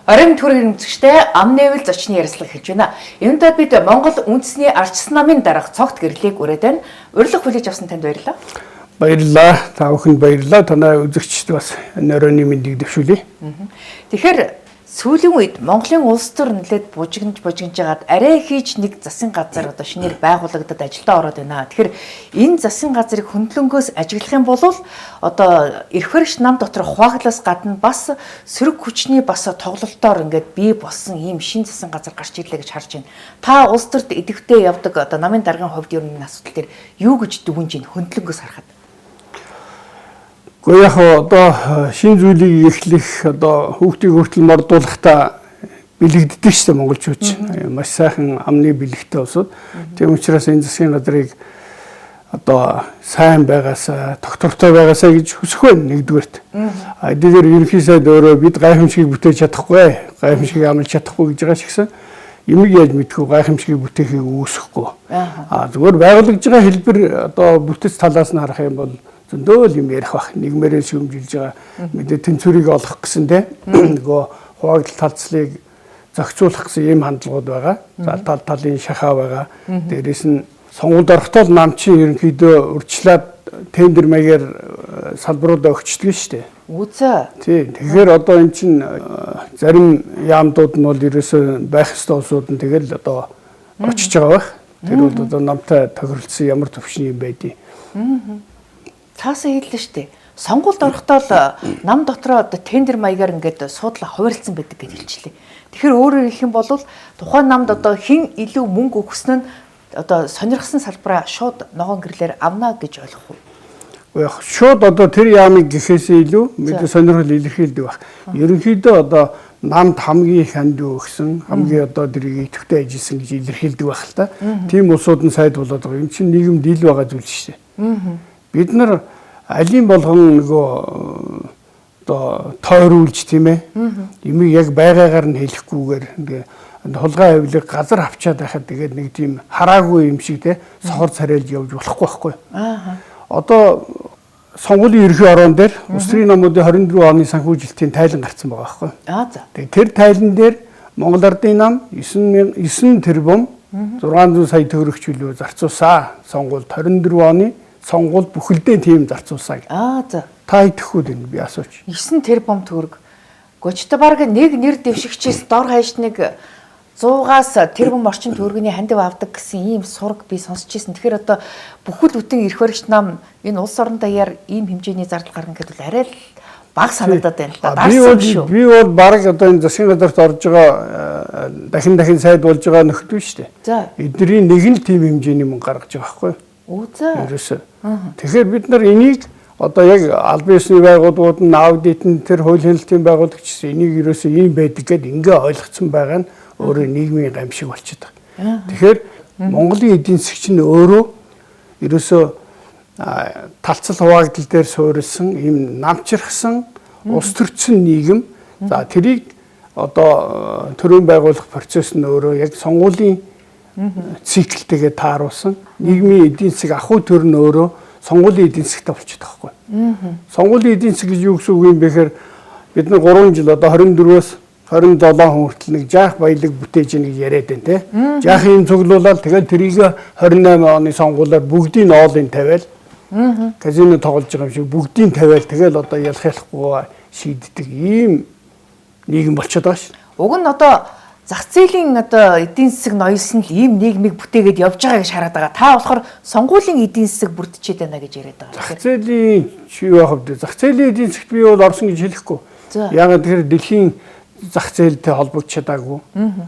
Орон төрийн хэмжигчтэй ам нэвэл зочны ярилцлага хийж байна. Энэндээ бид Монгол үндэсний ардчилсан намын дарга цогт гэрлийг ураад байна. Урилга хүлээж авсан танд баярлалаа. Баярлалаа. Та бүхэнд баярлалаа. Танай үзэгчд бас нөрөөний мэндийг дэвшүүлье. Тэгэхээр сүүлийн үед Монголын улс төр нэлээд бужигнж жагаад арай хийж нэг засгийн газар одоо шинээр байгуулагдаад ажилдаа ороод байна. Тэгэхээр энэ засгийн газрыг хөндлөнгөөс ажиглах юм бол одоо эрх баригч нам дотор хувааглаас гадна бас сөрөг хүчний бас тоглолтоор ингээд бий болсон ийм шин засгийн газар гарч ирлээ гэж харж байна. Та улс төрд идэвхтэй явдаг одоо намын даргын хувьд ер нь асуудал дээр юу гэж дүгнж ийн хөндлөнгөөс харахад? Гэхдээ яг одоо шин зүйлийг эхлэх одоо хүүхдийг хүртэл мордуулахдаа бэлэгддэг шүү дээ монголчууд. Маш сайхан амны бэлэгтэй улсууд. Тийм учраас энэ засгийн газрыг одоо сайн байгаасаа, тогтвортой байгаасаа гэж хүсэх байна нэгдүгээрт. Эдгээр ерөнхий сайд өөрөө бид гайхамшигыг бүтээж чадахгүй, гайхамшигыг амлаж чадахгүй гэж байгаа ч гэсэн юмыг яаж мэдгүй гайхамшигыг бүтээхийг үүсэхгүй. Зүгээр байгуулагдж байгаа хэлбэр одоо бүтэц талаас нь харах юм бол зөндөө юм ярих бах. Нэгмээрээ шүүмжилж байгаа мэдээ тэнцвэрийг олох гэсэн нөгөө хуваагдал талцлыг зохицуулах гэсэн ийм хандлагууд байгаа. За талын шахаа байгаа. Дээрээс нь сонгуульд орохдоо нам чинь ерөнхийдөө урьдчилаад тендер маягаар салбаруудаа өгчдөг шүү дээ. Үзээ. Тийм. Тэгэхээр одоо эн чинь зарим яамдууд нь бол ерөөсөө байх ёстой улсууд нь тэгэл одоо очиж байгаа байх. Тэр бол одоо намтай тохиролцсон ямар төвшний юм байдгийг. Цаасаа хэллээ шүү дээ. Сонгуульд орохдоо нам дотроо одоо тендер маягаар ингээд суудлаа хуваарлцсан байдаг гэж хэлчихлээ. Тэгэхээр өөрөөр хэлэх юм бол тухайн намд одоо хэн илүү мөнгө өгсөн нь одоо сонирхсан салбараа шууд ногоон гэрлээр авна гэж ойлгох уу? Шууд одоо тэр яамыг гэхээсээ илүү мэдээ сонирхол илэрхийлдэг баг. Ерөнхийдөө одоо намд хамгийн их ханд өгсөн, хамгийн одоо дэрийг идэвхтэй ажилласан гэж илэрхийлдэг байх л та. Тийм улсууд нь сайд болоод байгаа. Энэ чинь нийгэмд ил байгаа зүйл шүү дээ. Бид нар алийн болгон нөгөө одоо тойруулж тийм ээ. Юмыг яг байгаагаар нь хэлэхгүйгээр ингээ хулгай хавлыг газар авчаад байхад тэгээд нэг тийм хараагүй юм шиг те сохор царайлж явж болохгүй байхгүй. Одоо сонгуулийн ерхий орон дээр улс төрийн намуудын 24 оны санхүүжилтийн тайлан гарсан байгаа байхгүй. Тэгээд тэр тайлан дээр Монгол Ардын нам 9 тэрбум 600 сая төгрөг чөлөө зарцуулсан. Сонгуульд 24 оны сонгуульд бүхэлдээ тийм зарцуулсан. Та идэхгүй дээ би асууч. 9 тэрбум төгрөг. Гочтой баг нэг нэр дэвшигчээс дор хаяж нэг 100-аас тэрбум орчим төгрөгийн хандив авдаг гэсэн ийм сураг би сонсч ирсэн. Тэгэхээр одоо бүхэл бүтэн эрх баригч нам энэ улс орон даяар ийм хэмжээний зардал гаргана гэдэг бол арай л бага санагдаад байна л да. Би бол баг одоо энэ засгийн газарт орж байгаа дахин сайд болж байгаа нөхдөв шүү дээ. Эдний нэг нь тийм хэмжээний мөнгө гаргаж байгаа байхгүй юу? Ерөөсөө. Тэгэхээр бид нар энийг одоо яг албан ёсны байгууллагууд нь аудитын тэр хууль хяналтын байгуулагч энийг ерөөсөө ийм байдаг гэдээ ингээ ойлгоцсон байгаа нь өөрөө нийгмийн гамшиг болчиход байгаа. Тэгэхээр Монголын эдийн засгч нь өөрөө ерөөсөө талцал хуваагдал дээр суурилсан ийм намчирхсан улс төрчин нийгэм. За тэрийг одоо төрийн байгуулах процесс нь өөрөө яг сонгуулийн циклтэйгээ тааруулсан. Нийгмийн эдийн засаг ахуй төр нь өөрөө сонгуулийн эдийн засгтай болчиход байгаа байхгүй. Сонгуулийн эдийн засаг гэж юу гэсэн үг юм бэ гэхээр бид нар 3 жил одоо 24-өөс 27 хүн хүртэл нэг жаах баялаг бүтээж ийн гэж яриад байна те. Жаах юм цуглуулаад тэгээд тэрийг 28 оны сонгуулиар бүгдийг оолын тавиал казино тоглож байгаа юм шиг бүгдийг тавиал тэгэл одоо ялхахгүй шийддэг ийм нийгэм болчиход байгаа шүү. Уг нь одоо зах зээлийн одоо эдийн засаг ноёлсон л ийм нийгмийг бүтээгээд явж байгаа гэж хараад байгаа. Та болохоор сонгуулийн эдийн засаг бүрдчихэд байна гэж яриад байгаа. Зах зээлийн чи юу хавд зах зээлийн эдийн засагт би бол орсон гэж хэлэхгүй. Яагаад тэгэхээр дэлхийн зах зээлтэй холбогдож чадаагүй.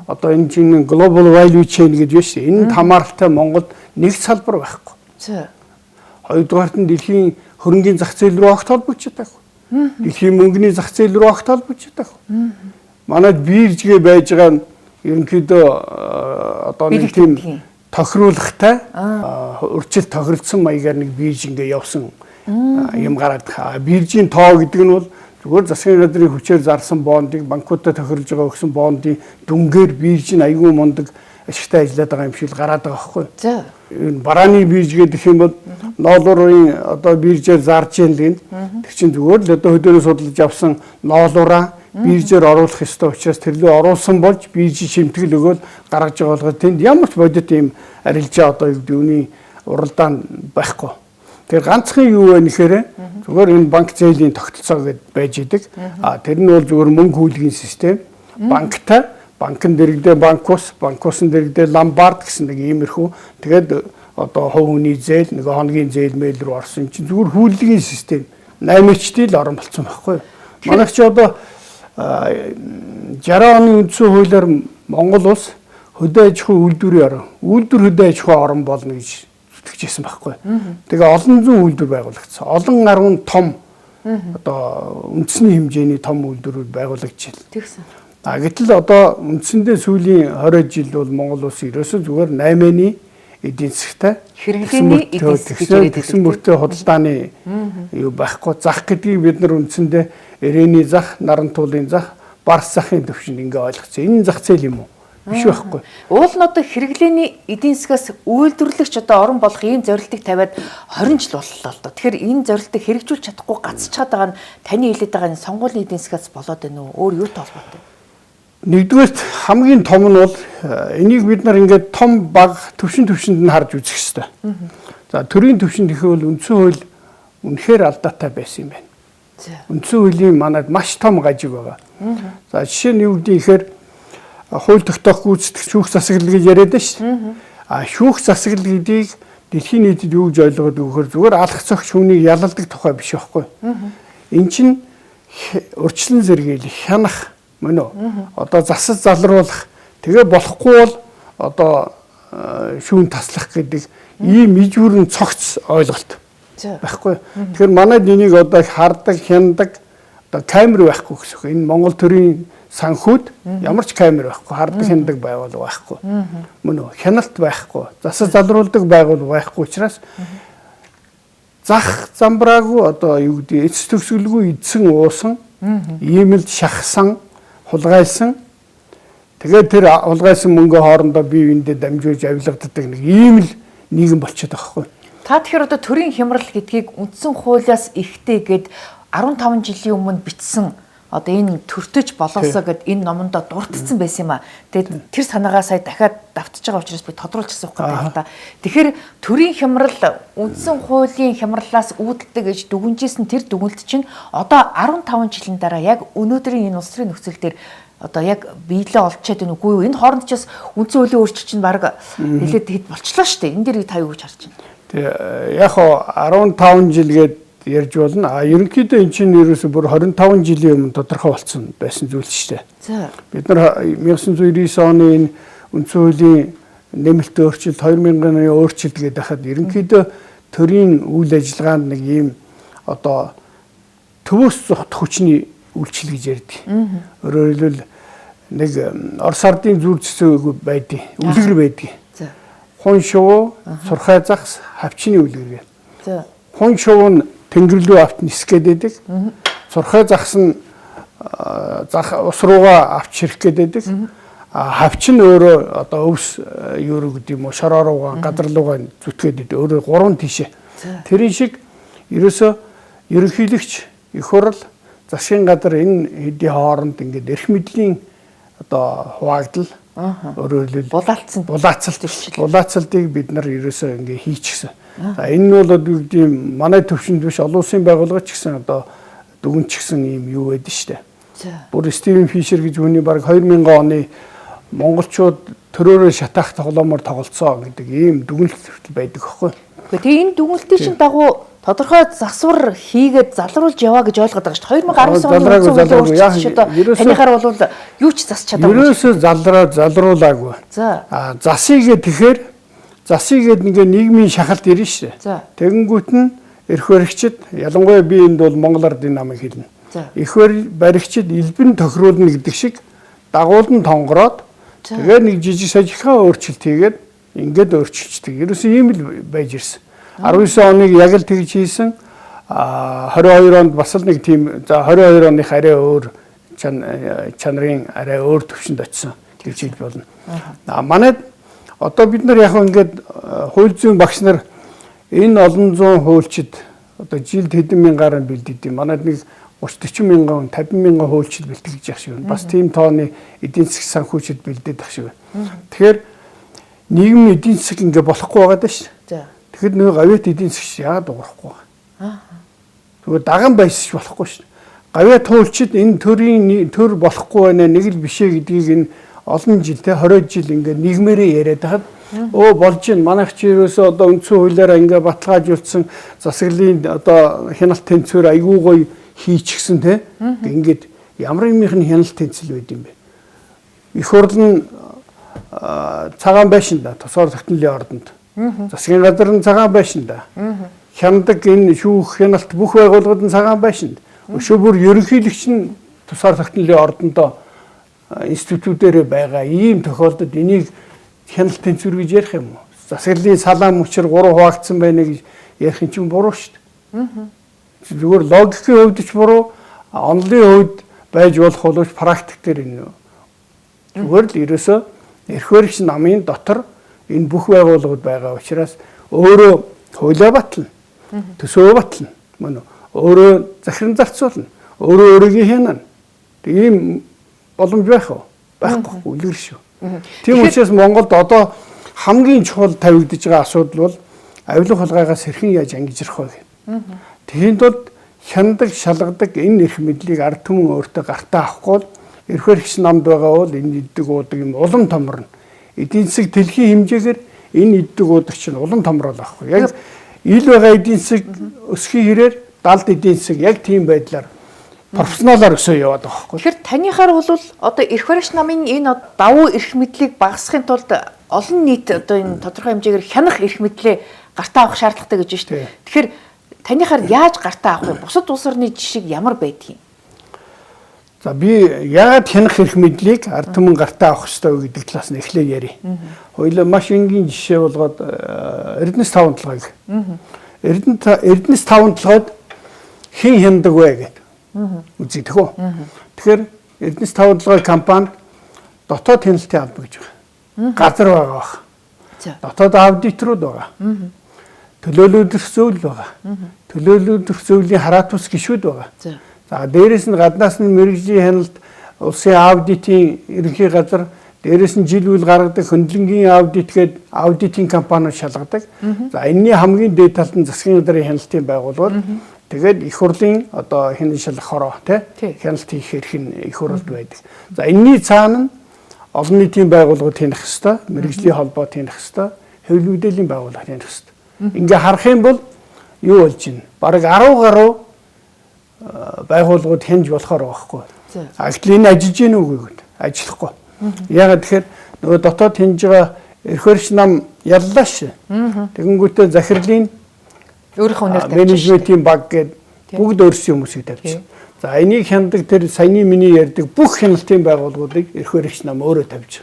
Одоо энэ чинь global value chain гэж байна шүү. Энд хамааралтай Монголд нэг салбар байхгүй. Хоёрдугаарт нь дэлхийн хөрөнгийн зах зээл рүү огт холбогдож чадаагүй. Дэлхийн мөнгөний зах зээл рүү огт холбогдож чадаагүй. Манайд биржгээ байж байгаа нь ерөнхийдөө одоо нэг тийм тохируулахтай урьдчилан тохиролцсон маягаар нэг бирж ингээ явсан юм гараад биржийн тоо гэдэг нь бол зүгээр засгийн газрын хүчээр зарсан бондыг банкудад тохирлж байгаа өгсөн бондын дүнгээр бирж нь аягүй мундаг ашигтай ажиллаад байгаа юм шиг гараад байгаа байхгүй. Энэ барааны бирж гэдэг юм бол ноолуурын одоо биржээр зарж ял гин. Тэр чинь зүгээр л одоо хөдөөрөө судалж авсан ноолуураа биржээр оруулах ёстой учраас тэрлөө оруулсан болж биржийн шимтгэл өгөөл гаргаж байгаа болгоо тэнд ямар ч бодит ийм арилжаа одоо юу гэдэг үний уралдаан байхгүй. Тэр ганцхан юу вэ нэхээр зүгээр энэ банк зээлийн тогтолцоо гэдээ байж идэг. Тэр нь бол зүгээр мөнгө хүүлгийн систем. Банктай банкн дэрэгдээ банкус, банкусын дэрэгдээ ломбард гэсэн нэг иймэрхүү. Тэгээд одоо хувь хүний зээл, нэг хоногийн зээл мэйл рүү орсон чинь зүгээр хүүлгийн систем. 8-чдэл орон болцсон байхгүй юу? Манайх ч одоо 60 оны үндсэн хуулиар Монгол улс хөдөө аж ахуйн үйлдвэрийн орон, үйлдвэр хөдөө аж ахуйн орон болно гэж зүтгэжсэн байхгүй. Тэгээ олон зуун үйлдвэр байгуулагдсан. Олон гаруй том одоо үндэсний хэмжээний том үйлдвэрүүд байгуулагдчихлаа. Тэгсэн. Гэтэл одоо үндсэндээ сүүлийн 20 жил бол Монгол улс ерөөсөө зүгээр 8-ны эдийн засгтай хэрэглээний эдийн засаг гэж яриад гэсэн мөртөө худалдааны юу байхгүй зах гэдгийг бид нар үндсэндээ ирээний зах, наран туулын зах, барс захын төвшөнд ингээ ойлгоцсон. Энэ зах зээл юм уу? Биш байхгүй. Уул нь одоо хэрэглээний эдийн засгаас үйлдвэрлэгч одоо орон болох ийм зорилтыг тавиад 20 жил боллоо л доо. Тэгэхээр энэ зорилтыг хэрэгжүүлж чадахгүй гацчихад байгаа нь таны хэлээд байгаа энэ сонгуулийн эдийн засгаас болоод байна уу? Өөр юутай холбоотой? Нэгдүгээрт хамгийн том нь бол энийг бид нар ингээд том баг төвшөнд нь харж үзэх хэрэгтэй. За төрийн төвшөнд ихэвэл үндсэн хууль үнэхээр алдаатай байсан юм байна. Үндсэн хуулийн манайд маш том гажиг байгаа. За жишээ нь юу гэдэг ихээр хууль тогтоох гүйцэтгэх шүүх засаглал гэж яриад байна шүү дээ. Шүүх засаглал гэдгийг дэлхийн нийтэд юу гэж ойлгоод өгөхөр зүгээр алах цогч хүнийг ялалдаг тухай биш байхгүй. Эн чинь урьдчилан зэрэглэх, хянах мөн үү? Одоо засаж залруулах тэгээ болохгүй бол одоо шүүн таслах гэдэг ийм ижүүрэн цогц ойлголт байхгүй. Тэгэхээр манайд энийг одоо хардаг, хяндаг одоо камер байхгүй гэсэн үг. Энэ Монгол төрийн санхүүд ямар ч камер байхгүй, хардаг хяндаг байгуул байхгүй. Мөн үү? Хяналт байхгүй, засаж залруулдаг байгуул байхгүй учраас зах замбраагүй одоо юу гэдэг эц төгсгөлгүй эдсэн уусан, иймэлд шахсан, хулгайсан тэгээд тэр хулгайсан мөнгө хоорондоо бие биендээ дамжуулж авилгаддаг нэг ийм л нийгэм болчиход байгаа хгүй. Та тэгэхээр одоо төрийн хямрал гэдгийг үндсэн хуулиас ихтэй гэд 15 жилийн өмнө бичсэн одоо энэ төртөж болоосоо гэд энэ номондоо дурдсан байсан юм а. Тэгээд тэр санаагаа сая дахиад давтж байгаа учраас би тодруулж асуух гэдэг л та. Тэгэхээр төрийн хямрал үндсэн хуулийн хямралаас үүдэлдэг гэж дүгнжсэн тэр дүгнэлт чинь одоо 15 жилийн дараа яг өнөөдрийн энэ улс төрийн нөхцөл дээр одоо яг биелээ олчаад байна үгүй юу? Энэ хооронд ч бас үндсэн хуулийн өөрчлөлт чинь баг нэлээд хэд болчлоо шүү дээ. Энэ дээр та юу гэж харж байна? Тэгээ яг хоо 15 жил гээд ярьж болно. Ерөнхийдөө эн чинь ерөөсө бүр 25 жилийн өмнө тодорхой болсон байсан зүйл шүү дээ. За. Бид нар 1999 оны энэ үндсэн хуулийн нэмэлт өөрчлөлт 2000 оны өөрчлөлт гэдэг хахад ерөнхийдөө төрийн үйл ажиллагаанд нэг ийм одоо төвөөс зогт хүчний үйлчлэл гэж ярьдаг. Өөрөөр хэлбэл нэг Орос ардын зүр зэсэг байдаг, үлгэр байдаг. За. Хун шувуу, сурхай загс, хавчны үлгэр гэдэг. За. Хун шувуу нь тэнгэр рүү авт нисгээд байдаг. Сурхай загс нь ус руугаа авч ширэх гээд байдаг. Хавч нь өөрөө одоо өвс юу гэдэг юм уу шороо руугаа газар руугаа зүтгээд байдаг. Өөрөө гурван тишээ. Тэрийн шиг ерөөсөө ерөнхийлөгч их хурл засгийн газар энэ хэдийн хооронд ингээд эрх мэдлийн одоо хуваагдал өөрөөр хэлбэл булаацалтыг бид нар ерөөсөө ингээ хийчихсэн. За энэ нь бол одоо юу гэдэг юм манай төвшөнд биш олон улсын байгууллага ч гэсэн одоо дүгнчихсэн юм юу байдаг штэ. Бүр Стивен Фишер гэж хүний баг 2000 оны монголчууд төрөөрөө шатаах тоглоомоор тоглолцоо гэдэг ийм дүгнэлт байдаг аахгүй. Тэгээ энэ дүгнэлтийн шин дагуу тодорхой засвар хийгээд залруулж яваа гэж ойлгоод байгаа шүү дээ. 2019 оны үеийн танихаар бол юу ч засч чадаагүй. Ерөөсөө залруулаагүй. За. Засыгээд тэгэхээр засыгээд ингээ нийгмийн шахалт ирнэ шүү дээ. Тэгэнгүүт нь эрх баригчид ялангуяа би энд бол Монгол Ардын намыг хэлнэ. Эрх баригчид элбэн тохируулна гэдэг шиг дагуулн тонгороод тэгээд нэг жижиг сажигхан өөрчлөлт хийгээд ингээд өөрчилчдэг. Ерөөсөө ийм л байж ирсэн. 19 оныг яг л тэгж хийсэн. 22 онд бас л нэг тийм за 22 оных арай өөр чанарын арай өөр төвшөнд очсон гэж хэлж болно. Манайд одоо бид нар яг ингээд хууль зүйн багш нар энэ олон зуун хуульчид одоо жилд хэдэн мянгаар бэлдээд юм. Манайд нэг 30-40 мянган 50 мянган хуульчид бэлтгэж явах шиг байна. Бас тийм тооны эдийн засгийн санхүүчид бэлдээд ах шиг байна. Тэгэхээр нийгмийн эдийн засаг ингээ болохгүй байгаа даа шүү. Тэгэхээр нэг гавьяат эдийн засаг яагаад дуурахгүй байгаа. Тэгвэл даган байсч болохгүй шүү. Гавьяат хуульчид энэ төрийн төр болохгүй байна нэг л бишээ гэдгийг энэ олон жил те 20 жил ингээ нийгмээрээ яриад хаад болж байна. Манайх ч ерөөсөө одоо үндсэн хуулиараа ингээ баталгаажуулсан засаглалын одоо хяналт тэнцвэр айгүй гоё хийчихсэн те. Ингээд ямар юмх нь хяналт тэнцэл байд юм бэ? Их хурл нь цагаан байшин да тусгаар тогтнолын ордонд. Засгийн газар нь цагаан байшин да. Хяндаг энэ шүүх хяналт бүх байгууллагууд нь цагаан байшинд. Өшөө бүр ерөнхийлөгч нь тусгаар тогтнолын ордондоо институтээр байгаа ийм тохиолдолд энийг хяналт тэнцвэр гэж ярих юм уу? Засаглалын салаан мөчөр 3 хуваагдсан байна гэж ярих нь ч буруу шүү дээ. Зүгээр логикийн хувьд ч буруу, онлын хувьд байж болох боловч практик дээр энэ зүгээр л ерөөсөө эрх баригч намын дотор энэ бүх байгууллагууд байгаа учраас өөрөө хуулиа батлна, төсөө батлна, мөн өөрөө захиран зарцуулна, өөрөө өөрийгөө хянана. Тийм боломж байх уу? Байхгүй үлгэр шүү. Тийм учраас Монголд одоо хамгийн чухал тавигдж байгаа асуудал бол авилга хулгайгаас хэрхэн яаж ангижрах вэ гэх. Тэхийн тулд хяндаг, шалгадаг энэ эрх мэдлийг ард түмэн өөртөө гартаа авахгүй бол эрх баригч намд байгаа бол энэ иддэг уудаг юм улам томорно. Эдийн засаг дэлхийн хэмжээгээр энэ иддэг уудаг чинь улам томрол авахгүй. Яг ил байгаа эдийн засаг өсөхийн хэрээр далд эдийн засаг яг тийм байдлаар профессионалаар өсөө яваад байгаа байхгүй. Тэгэхээр танихаар бол одоо эрх баригч намын энэ давуу эрх мэдлийг багасгахын тулд олон нийт одоо энэ тодорхой хэмжээгээр хянах эрх мэдлээ гартаа авах шаардлагатай гэж байна шүү дээ. Тэгэхээр танихаар яаж гартаа авах вэ? Бусад улс орны жишээ ямар байдгийг? За би яагаад хянах эрх мэдлийг ард түмэн гартаа авах ёстой вэ гэдэг талаас нь эхлээ ярив. Хоёулаа маш энгийн жишээ болгоод Эрдэнэс 5 толгойг. Эрдэнэс 5 толгойд хэн хяндаг вэ гэдэг үзэгдэх үү. Тэгэхээр Эрдэнэс 5 толгой компанид дотоод хяналтын алба гэж байгаа. Газар байгаа бах. Дотоод аудиторууд байгаа. Төлөөлөлдөх зөвлөл байгаа. Төлөөлөлдөх зөвлөлийн хараат ус гишүүд байгаа. За дээрэс нь гаднаас нь мэрэгжлийн хяналт улсын аудитын ерөнхий газар, дээрэс нь жил үйл гаргадаг хөндлөнгийн аудит гээд аудитын компаниуд шалгадаг. За энэний хамгийн дээд талд нь засгийн газрын хяналтын байгууллагууд тэгээд их хурлын одоо хянан шалгах хороо хяналт хийх эрх нь их хурлд байдаг. За энэний цаана нь олон нийтийн байгууллагууд хянах ёстой, мэрэгжлийн холбоо хянах ёстой, хэвлэл мэдээллийн байгууллага хянах ёстой. Ингээ харах юм бол юу болж байна? Бараг 10 гаруй байгууллагууд хянж болохоор байхгүй. Гэтэл энэ ажиллаж гин үгүй гэдэг. Ажиллахгүй. Яагаад тэгэхээр нөгөө дотоод хянж байгаа эрх баригч нам яллаа ш. Тэгэнгүүтээ захирлын өөрийнхөө үнээр тавьчих. Менежментийн баг гэдэг бүгд өөрсдийн хүмүүсийг тавьчих. За энийг хяндаг тэр саяны миний ярьдаг бүх хяналтын байгууллагуудыг эрх баригч нам өөрөө тавьчих.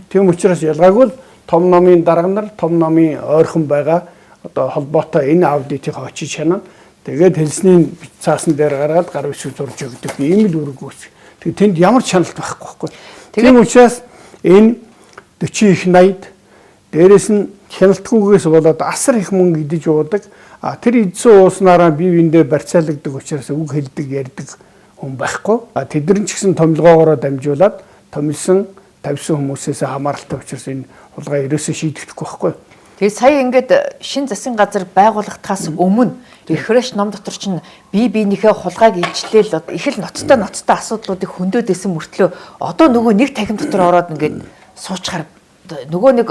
Тийм учраас ялгаагүй том номын дарга нар, том номын ойрхон байгаа одоо холбоотой энэ аудитыг очиж хянана. Тэгээд хэлсний цаасан дээр гаргаад гар бишиг зурж өгдөг ийм л үүрэг үүсэх. Тэгээд тэнд ямар чаналт байхгүй байхгүй. Тийм учраас энэ 40 их 80 дээрэс нь хяналтгүйгээс болоод асар их мөнгө идэж уудаг. Тэр эдсэн ууснараа бие биендээ барьцаалагддаг учраас үг хэлдэг, ярьдаг хүн байхгүй. Тэдэр нь ч гэсэн томилгоогоор дамжуулаад томилсон, тавьсан хүмүүсээс хамааралтай учраас энэ хулгай ерөөсөө шийдэгдэхгүй байхгүй. Тэгээ сая ингээд шин засгийн газар байгуулагдахаас өмнө эрх баригч ном дотор чинь бие биенийхээ хулгайг илчлээл их л ноцтой асуудлуудыг хөндөд исэн мөртлөө одоо нөгөө нэг тахим дотор ороод ингээд суучхаар нөгөө нэг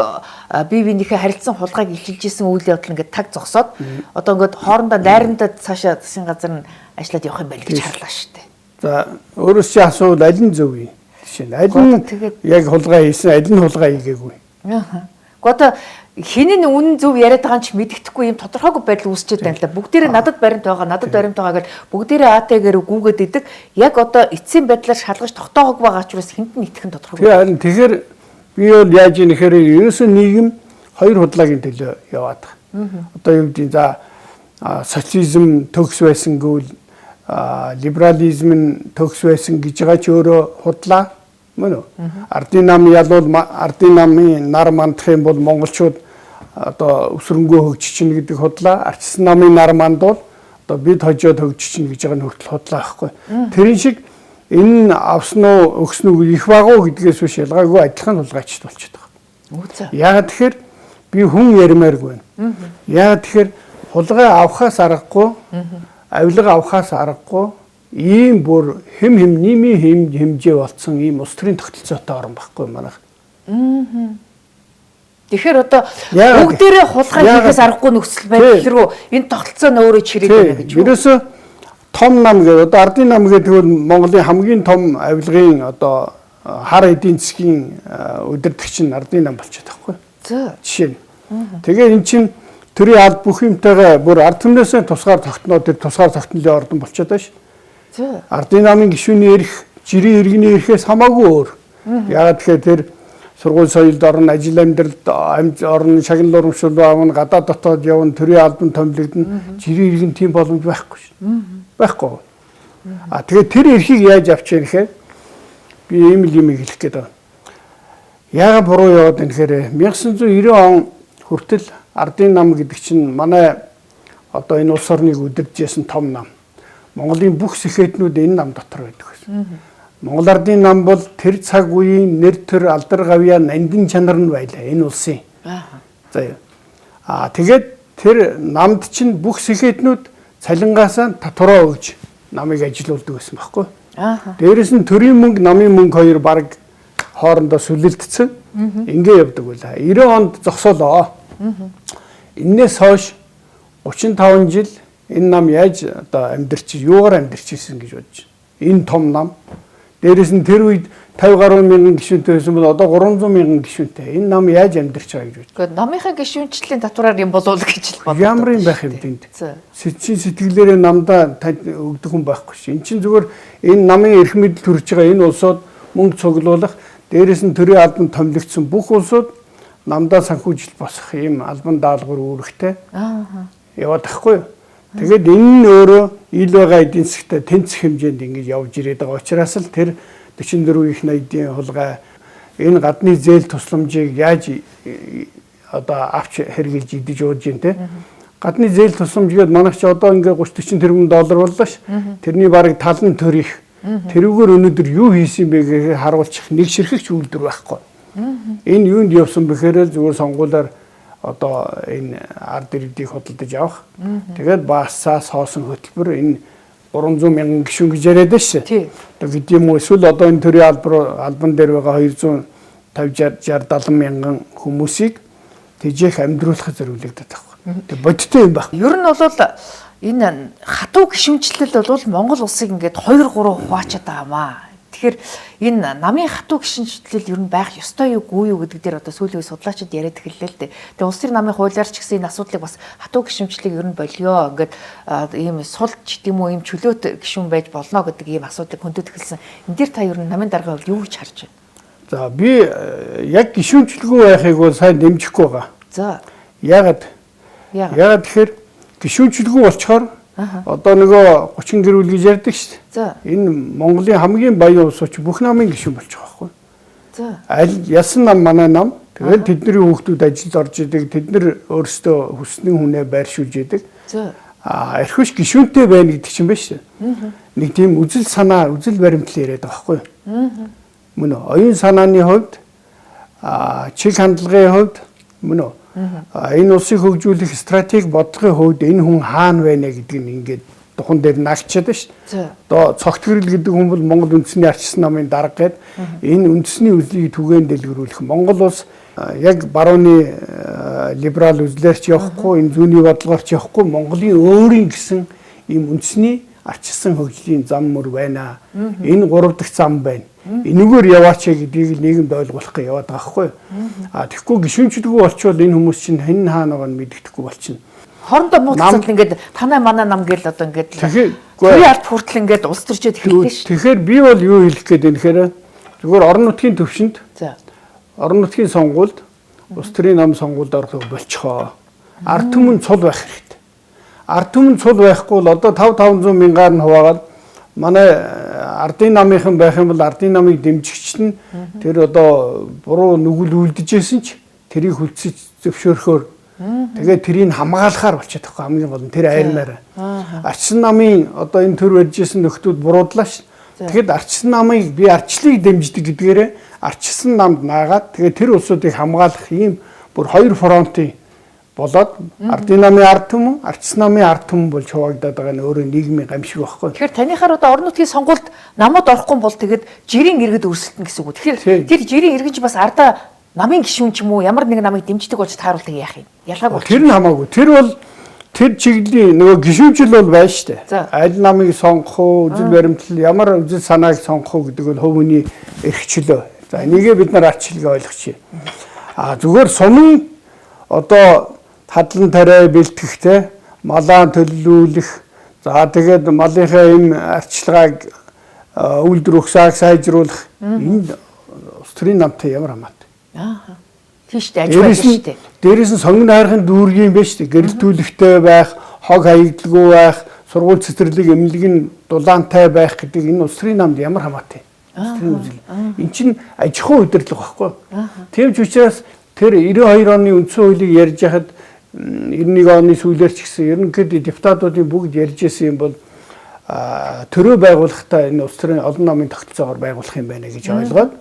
бие биенийхээ харилцан хулгайг илчилж исэн үйл явдал ингээд таг зогсоод одоо ингээд хоорондоо найрандаа цаашаа засгийн газар нь ажиллаад явах юм байл гэж харлаа шүү дээ. За өөрөөс чи асуувал аль нь зөв вэ? Жишээ нь аль нь яг хулгай хийсэн, аль нь хулгай хийгээгүй. Одоо хинэн үнэн зөв яриад байгаа ч мэддэхгүй юм тодорхойгүй байдал үүсчихэд байна л да. Бүгдээрээ надад баримт байгаа гэж бүгдээрээ АТ-гээр гүгээд идэг. Яг одоо эцсийн байдлаар шалгаж тогтоогоогүй байгаа ч үс хэнд нь итгэх нь тодорхойгүй. Харин тэгэхээр би бол яаж ийм нэхэр ерөөсөн нийгэм хоёр худлагийн төлөө яваад байгаа. Одоо юу гэдэг за социализм төгс байсангүй либерализм нь төгс байсан гэж байгаа ч өөрөө худлаа. Мөн үү? Ардын нам ялуул ардын намын нар мандах юм бол монголчууд одоо өсрөнгөө хөгжиж чинь гэдэг худлаа. Арчсан намын нар мандвал одоо бид хожоод хөгжиж чинь гэж байгаа нь хүртэл худлаа байхгүй. Тэрэн шиг энэ авсан уу өгсөн үү их багуу гэдгээс биш ялгаагүй адилхан хулгайчд болчиход байгаа. Яагаад тэгэхээр би хүн ярмааргүй байна. Яагаад тэгэхээр хулгай авахаас аргагүй, авилга авахаас аргагүй ийм бүр нийгмийн хэмжээ болцсон ийм улс төрийн тогтолцоотой орн байхгүй манайх. Тэгэхээр одоо бүгдээрээ хулгай хийхээс аргагүй нөхцөл байдал руу энэ тогтолцоо нь өөрөө чирээд байна гэж. Ерөөсөө том нам гэдэг одоо ардын нам гэдэг нь Монголын хамгийн том авилгын одоо хар эдийн засгийн удирдагч нь ардын нам болчиход байхгүй. Жишээ нь. Тэгээд эн чинь төрийн аль бүх юмтайгаа бүр ард түмнээсээ тусгаар тогтноо тэр тусгаар тогтнолын ордон болчиход байна шүү. Ардын намын гишүүний эрх, жирийн иргэний эрхээс хамаагүй өөр. Яагаад тэгэхээр тэр сургууль соёлд орно, ажил амьдралд орно, шагнал урамшуул авна, гадаад дотоод явна, төрийн албан томилогдно. Жирийн иргэн тийм боломж байхгүй шүү. Байхгүй. Тэгээд тэр эрхийг яаж авч яах гэхээр би ийм юм хэлэх гээд байна. Яагаад буруу яваад байна гэхээр 1990 он хүртэл ардын нам гэдэг чинь манай одоо энэ улс орныг удирдах гэсэн том нам. Монголын бүх сэхэтнүүд энэ нам дотор байдаг гэсэн. Монгол ардын нам бол тэр цаг үеийн нэр төр алдар гавьяа нандин чанар нь байлаа энэ улсын. За. Тэгээд тэр намд чинь бүх сэхэтнүүд цалингаасаа татвараа өгж намыг ажилуулдаг байсан байхгүй. Дээрээс нь төрийн мөнгө, намын мөнгө хоёр баг хоорондоо сүлэлдсэн. Ингээ явдаг байлаа. 90 онд зогсоолоо. Эннээс хойш 35 жил энэ нам яаж одоо амьдарч юугаар амьдарч ирсэн гэж бодож байна. Энэ том нам. Дээрээс нь тэр үед 50 гаруй мянган гишүүнтэй байсан бол одоо 300 мянган гишүүнтэй. Энэ нам яаж амьдарч байгаа гэж бодож. Гэхдээ намынхаа гишүүнчлэлийн татвараар юм болов гэж бодлоо. Ямар юм байх юм тэнд. Сэтчийн сэтгэлээрээ намдаа өгдөг хүн байхгүй ш. Эн чинь зүгээр энэ намын эрх мэдэл төрж байгаа энэ улсууд мөнгө цуглуулах, дээрээс нь төрийн албан томилогдсон бүх улсууд намдаа санхүүжилт босох ийм албан даалгавар үүрэгтэй. Яваад тахгүй. Тэгээд энэ нь өөрөө ил байгаа эдийн засгт тэнцэх хэмжээнд ингэж явж ирээд байгаа учраас л тэр 44 их 80-ийн хулгай энэ гадны зээл тусламжийг яаж одоо авч хэрэгжилж идэж ууж юм те. Гадны зээл тусламж гээд манайх ч одоо ингээ 30-40 тэрбум доллар боллоо ш. Тэрний бараг тал нь төрих. Тэрүүгээр өнөөдөр юу хийсэн бэ гэхээр харуулчих нэг ширхэгч үйлдвэр байхгүй. Энэ юунд явсан бэхээр зүгээр сонгуулаар одоо энэ ард иргэдийг хөдөлж авах. Тэгээд баасаа соосон хөтөлбөр энэ 300 мянган гишүүн гэж яриад байна шүү. Одоо гэдэг юм уу эсвэл одоо энэ төрийн албан дээр байгаа 250 60 70 мянган хүмүүсийг тэжээх амьдруулахад зориулагдаад байна. Тэг бодтой юм байна. Ер нь бол энэ хатуу гишүүнчлэл бол Монгол улсыг ингээд 2 3 хуваачаад байгаамаа. Тэгэхээр энэ намын хатуу гишүүнчлэл ер нь байх ёстой юу юу гэдэг дээр одоо сүүлийн үе судлаачид яриад эхэллээ л дээ. Тэгээ улс төрийн намын хуулиар ч гэсэн энэ асуудлыг бас хатуу гишүүнчлэлийг ер нь болио ингээд ийм сулж гэдэм үү ийм чөлөөт гишүүн байж болно гэдэг ийм асуудлыг хөндөд эхэлсэн. Энэ дээр та ер нь намын даргын хувьд юу гэж харж байна? За би яг гишүүнчлэлгүй байхыг бол сайн дэмжихгүй байгаа. За. Яагаад тэгэхээр гишүүнчлэлгүй болчоор одоо нөгөө 30 гэр бүл гэж ярьдаг шүү дээ. Энэ Монголын хамгийн баян улсууч бүх намын гишүүн болж байгаа байхгүй. Аль ясан нам манай нам. Тэгээд тэдний хүүхдүүд ажилд орж идэг, тэд нар өөрсдөө хүснэн хүнээ байршуулж идэг. Эрхвч гишүүнтэй байна гэдэг чинь байна шүү дээ. Нэг тийм үзэл санаа, үзэл баримтлал яриад байгаа байхгүй. Мөн оюун санааны хувьд, чиг хандлагын хувьд мөн энэ улсыг хөгжүүлэх стратеги бодлогын хувьд энэ хүн хаана байна гэдэг нь ингээд духан дээр наагчаад байна шүү. Одоо цогт гэрэл гэдэг хүн бол Монгол үндэсний арчсан намын дарга гээд энэ үндэсний үзлийг түгээн дэлгэрүүлэх Монгол улс яг барууны либерал үзлээр ч явахгүй, энэ зүүнний бодлогоор ч явахгүй Монголын өөрийн гэсэн ийм үндэсний арчсан хөгжлийн зам мөр байна. Энэ 3 дахь зам байна. Энэгээр яваач гэдгийг нийгэмд ойлгуулах гэж яваад байгаа хгүй. Тэгэхгүй гишүүнчлэггүй болчвол энэ хүмүүс чинь хэн хаана байгааг нь мэддэхгүй болчихно. Хоорондоо муудцаад ингээд танай манай нам гээл одоо ингээд төрийн алт хүртэл ингээд улс төрчөөд эхэллээ шүү. Тэгэхээр би бол юу хэлэх гээд байна гэхээр зүгээр орон нутгийн төвшөнд орон нутгийн сонгуульд улс төрийн нам сонгуульд орох болчихоо. Ард түмэн цул байх хэрэгтэй. Ард түмэн цул байхгүй бол одоо 500 мянгаар нь хуваагаад манай ардын намынхан байх юм бол ардын намыг дэмжигч нь тэр одоо буруу нүгэл үлдэж исэн ч тэрийг хүлцэж зөвшөөрөхөөр Тэгээд тэрийг хамгаалахаар болчиход байгаа хамгийн гол нь тэр айрмаар. Ардчилсан намын одоо энэ төр барьж исэн нөхдүүд буруудлаа ш. Тэгэхэд ардчилсан намыг би ардчлалыг дэмждэг гэдгээрээ ардчилсан намд наагаад тэгээд тэр улсуудыг хамгаалах ийм бүр хоёр фронтын болоод ардын намын ард түмэн, ардчилсан намын ард түмэн болж хуваагдаад байгаа нь өөрөө нийгмийн гамшиг байхгүй. Тэгэхээр танихаар одоо орон нутгийн сонгуульд намууд орохгүй бол тэгээд жирийн иргэд өрсөлдөн гэсэн үг. Тэгэхээр тэр жирийн иргэн ч бас ардаа намын гишүүн ч юм уу ямар нэг намыг дэмждэг болж тааруулдаг яах юм? Ялгаагүй. Тэр нь хамаагүй. Тэр бол тэр чиглэлийн нөгөө гишүүнчил бол байна шүү дээ. Аль намыг сонгох уу, үзэл баримтлал ямар үзэл санааг сонгох уу гэдэг бол хувь хүний эрх чөлөө. За энийгээ бид нар ардчилгээ ойлгочихъя. Зүгээр сумын одоо хадлан тариа бэлтгэхтэй малаа төлөвлүүлэх за тэгээд малынхаа энэ арчилгааг үйлдвэр ухсааг сайжруулах энэ улс төрийн намтай ямар хамаатай. Тийш дээ ажил шүү дээ. Дээрээс нь сонгон хайрхын дүүргийн байж дээ гэрэлтүүлэгтэй байх, хог хаягдлагүй байх, сургууль цэцэрлэг эмнэлэг нь дулаантай байх гэдэг энэ улс төрийн намд ямар хамаатай. Эн чинь аж ахуйн удирдлага байхгүй. Тийм ч учраас тэр 92 оны үндсэн хуулийг ярьж хахад 91 оны сүүлээр ч гэсэн ерөнхийдөө депутатуудын бүгд ярьж ирсэн юм бол төрөө байгуулахдаа энэ улс төрийн олон намын тогтолцоогоор байгуулах юм байна гэж ойлгоод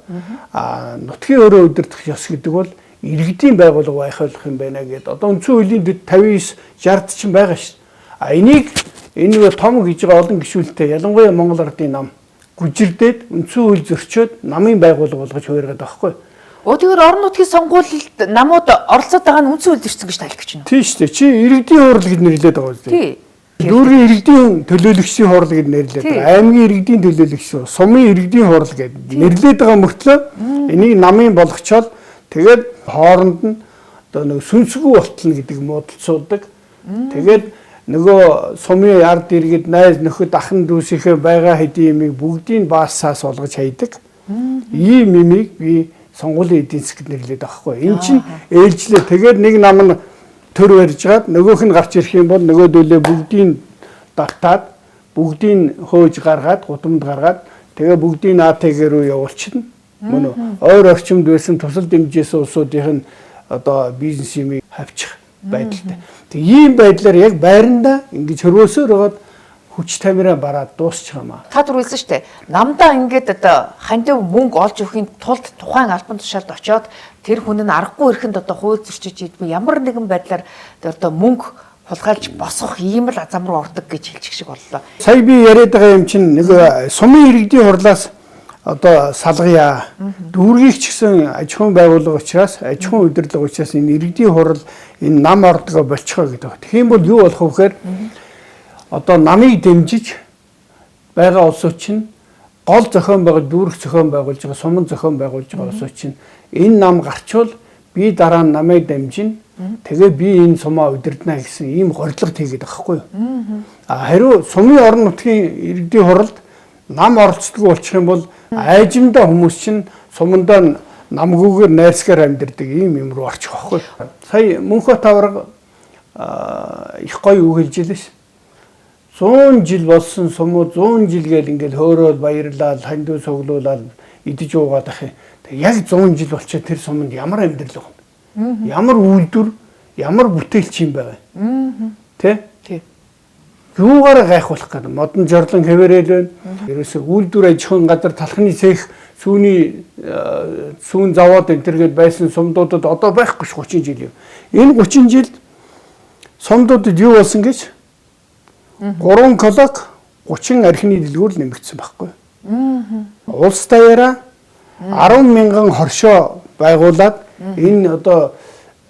нутгийн өөрөө удирдах ёс гэдэг бол иргэдийн байгууллага байх юм байна гэдэг. Одоо үндсэн хуулийн 59 60-д ч байгаа шүү дээ. Энийг энэ бол том гэж байгаа олон гишүүлэлтэй ялангуяа Монгол Ардын нам гүжирдээд үндсэн хууль зөрчөөд намын байгууллага болгож хувиргаад байгаа байхгүй. Тэгэхээр орон нутгийн сонгуульд намууд оролцоод байгаа нь үндсэн хууль зөрчсөн гэж тайлбарч байна. Тийм шүү дээ. Чи иргэдийн хурал гэж нэрлэдэг байгаа үстэй. Тийм. Дүүргийн иргэдийн төлөөлөгчийн хурал гэж нэрлэдэг. Аймгийн иргэдийн төлөөлөгч, сумын иргэдийн хурал гэж нэрлэдэг байгаа мөртлөө энийг намын болгочоод тэгээд хооронд нь одоо нэг сүнсгүй болтно гэдэг муудалцуулдаг. Тэгээд нөгөө сумын ард иргэд найз нөхөд ахын дүүсийнхээ байгаа хэдийн юмыг бүгдийг баасаас болгож хайдаг. Ийм юмыг би сонгуулийн эдийн засгт нэрлэдэг байхгүй. Энд чинь ээлжлээ. Тэгээд нэг нам нь төр барьж гаад нөгөөх нь гарч ирэх юм бол нөгөөдөлөө бүгдийг давтаад бүгдийг хөөж гаргаад гудамд гаргаад тэгээ бүгдийг АТГ руу явуулчихна. Мөн үү? Ойр орчимд байсан тусал дэмжээс улсуудын одоо бизнес юмыг хавчих байдалтай. Тэг ийм байдлаар яг байранда ингэж хөрвөөсөөр байгаад хүч тамираа бараад дуусчих юм аа. Та түр хэлсэн шүү дээ. Намдаа ингээд одоо хандив мөнгө олж өхийн тулд тухайн албан тушаалд очоод тэр хүн нь аргагүй ирэхэнд одоо хууль зөрчиж идэх ямар нэгэн байдлаар одоо мөнгө хулгайлж босгох ийм л зам руу ордог гэж хэлчих шиг боллоо. Сая би яриад байгаа юм чинь нэг сумын иргэдийн хурлаас одоо салгая. Дүүргийг ч гэсэн аж ахуйн байгууллага учраас аж ахуйн удирдлага учраас энэ иргэдийн хурал энэ нам ордгоо болчихоо гэдэг. Тэгэх юм бол юу болох вэ гэхээр одоо намыг дэмжиж байгаа улсууд чинь гол зохион байгуулалт дүүрэх зохион байгуулж байгаа сумын зохион байгуулж байгаа улсууд чинь энэ нам гарчвал би дараа нь намыг дамжина. Тэгээ би энэ сумаа удирдана гэсэн ийм горилго хийгээд байгаа хгүй юу. Хариу сумын орон нутгийн иргэдийн хуралд нам оролцдог болчих юм бол айжимдаа хүмүүс чинь сумандаа намгүйгээр найрсгаар амьдэрдэг ийм юм руу орчих واخгүй. Сая Мөнхбат авраг их гоё үг хэлж илээ ш. 100 жил болсон сумууд 100 жил гээл ингээл хөөрөөл баярлал хандив цуглуулаад идэж уугаад ах юм. Яг 100 жил болчиход тэр суманд ямар амьдрал байна. Ямар үйлдвэр, ямар бүтээлч юм байгаа. Тэ? Тий. Юугаар гайхуулах гэдэг модон жорлон хэвээрэл байна. Ерөөсөө үйлдвэр аж ахуйн газар талхны цех сүүн завод энтергээд байсан сумдуудад одоо байхгүй ш 30 жил юм. Энэ 30 жилд сумдуудад юу болсон гэж 3 колок 30 архины дэлгүүр нэмэгдсэн байхгүй. Улс даяараа 10 мянган хоршоо байгуулад энэ одоо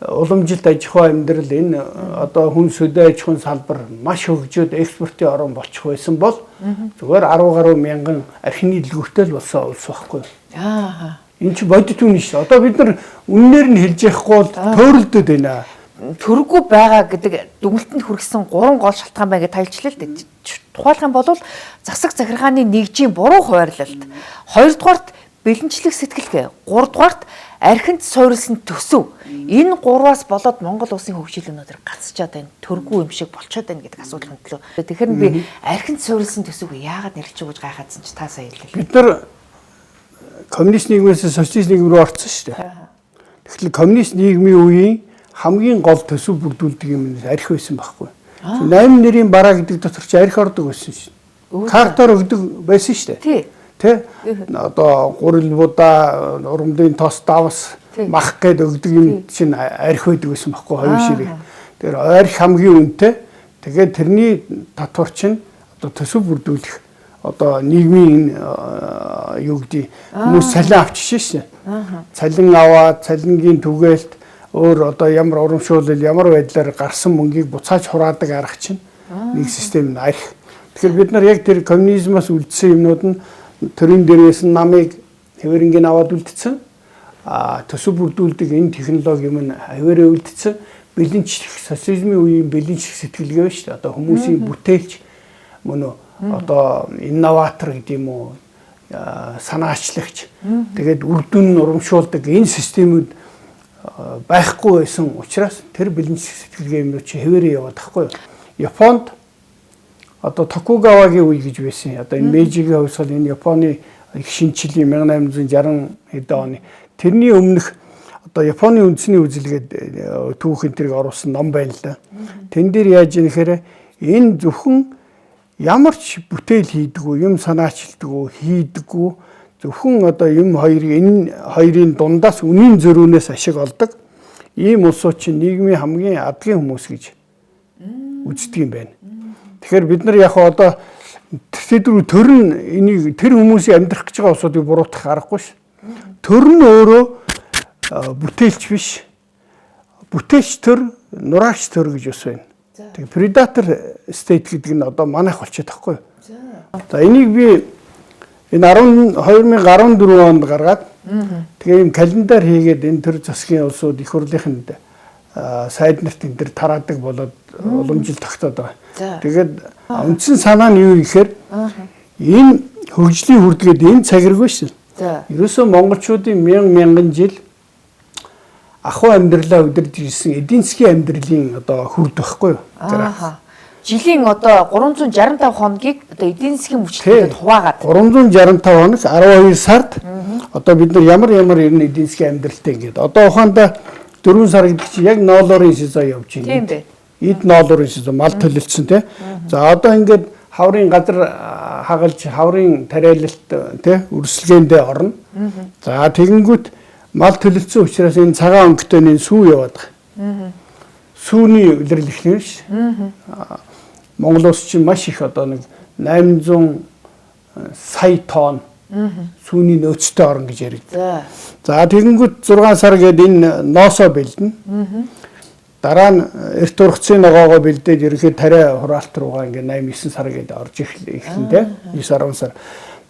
уламжилт аж ахуй амьдрал энэ одоо хүн сөдөө аж ахуйн салбар маш хөгжөөд экспортын орн болчих байсан бол зүгээр 10 гаруй мянган архины дэлгүүртэй л болсон улс байхгүй. Энэ чи бодит үн шүү. Одоо бид нар үннээр нь хэлж яахгүй бол төөрөлдөд байна. Төрөгүй байгаа гэдэг дүгнэлтэнд хүргэсэн 3 гол шалтгаан байна гэж тайлчлаа л дээ. Тухайлах юм бол засаг захиргааны нэгжийн буруу хуваарлалт. 2-дугаарт бэлэнчлэх сэтгэлгээ. 3-дугаарт архинд суурилсан төсөв. Энэ 3-аас болоод Монгол улсын хөгжил өнөөдөр гацчаад байна. Төргүй юм шиг болчиход байна гэдэг асуудал хөндлөө. Тэгэхээр би архинд суурилсан төсөвг яагаад нэрлэж өгч гайхаадсан ч та сайн хэллээ. Бид нар коммунист нийгмээс социалист нийгэм рүү орсон шүү дээ. Тэгэхээр коммунист нийгмийн үеийн хамгийн гол төсөв бүрдүүлдэг юм арх байсан байхгүй. 8 нэрийн бараа гэдэг дотор чи арх ордог байсан шин. Картаар өгдөг байсан шүү дээ. Тэ? Одоо гурил будаа, урамдын тос давс мах гэд өгдөг юм чинь арх байдаг байсан байхгүй хоёр ширээ. Тэр арх хамгийн үнэтэй. Тэгээд тэрний татвар чинь одоо төсөв бүрдүүлэх одоо нийгмийн юу гэдэг хүмүүс цалин авчиж шээ. Цалин аваад цалингийн түгээлт өөр одоо ямар урамшуулал ямар байдлаар гарсан мөнгийг буцааж хураадаг арга чинь нэг систем арх. Тэгэхээр бид нар яг тэр коммунизмоос үлдсэн юмнууд нь төрийн дээрээс намыг хэвэрнгийн аваад үлдсэн. Төсөв бүрдүүлдэг энэ технологи юм хэвээрээ үлдсэн. Бэлэнчлэх социализмын үеийн бэлэнчлэх сэтгэлгээ байна шүү дээ. Одоо хүмүүсийн бүтээлч мөн одоо инноватор гэдэг юм уу санаачлагч тэгээд үр дүн урамшуулдаг энэ системүүд байхгүй байсан учраас тэр бэлэнчлэх сэтгэлгээ юм чи хэвээрээ яваад тахгүй. Японд одоо Токугавагийн үе гэж байсан. Одоо энэ Мэйжигийн хувьсгал энэ Японы их шинжлэлийн 1860 хэдэн оны тэрний өмнөх одоо Японы үндэсний үзэлгээд түүх энэ төрийг оруулсан ном байна л да. Тэн дээр яаж ийм гэхээр энэ зөвхөн ямар ч бүтээл хийдэггүй, юм санаачилдэггүй, хийдэггүй зөвхөн одоо юм энэ хоёрын дундаас үнийн зөрүүнээс ашиг олдог ийм улсууд чинь нийгмийн хамгийн адгийн хүмүүс гэж үздэг юм байна. Тэгэхээр бид нар яг одоо тэр хүмүүсийн амьдрах гэж байгаа улсуудыг буруутгах аргагүй ш. Төр нь өөрөө бүтээлч биш. Бүтээлч төр, нураагч төр гэж ус байна. Тэгээ predator state гэдэг нь одоо манайх болчиход тахгүй. За энийг би энэ 2014 онд гаргаад тэгээ юм календар хийгээд энэ төр засгийн улсууд их хурлынханд сайд нарт энэ төр тараадаг болоод уламжил тогтоод байгаа. Тэгээд үндсэн санаа нь юу гэхээр энэ хөгжлийн хүрдгээд энэ цагиргүй шин. Ерөөсөө монголчуудын мянган жил ахуй амьдралаа удирдах гэсэн эдийн засгийн амьдралын одоо хүрд байхгүй юу? Жилийн одоо 365 хоногийг одоо эдийн засгийн хүчлэлтэд хуваагаад 365 хоног 12 сард одоо бид нар ямар ер нь эдийн засгийн амьдралтай ингээд одоо ухаандаа 4 сар гэдэг чинь яг ноолорын сезон явж байна. Тийм бэ. Эд ноолорын сезон мал төлөлдсөн тий. За одоо ингээд хаврын газар хагалж хаврын тариалалт тий үрсэлгээндээ орно. За тэгэнгүүт мал төлөлдсөн учраас энэ цагаан өнгөтэй энэ сүү яваад байгаа. Сүүний улирал эхлэв ш. Монгол улс чинь маш их одоо нэг 800 сая тонн сүүний нөөцтэй орно гэж яригд. За тэгэнгүүт 6 сар гээд энэ ноосоо бэлдэнэ. Дараа нь эрт ургацын ногоогоо бэлдээд ерөнхийд тариа хураалт руугаа ингээ 89 сар гээд орж эхлэн тий 9-10 сар.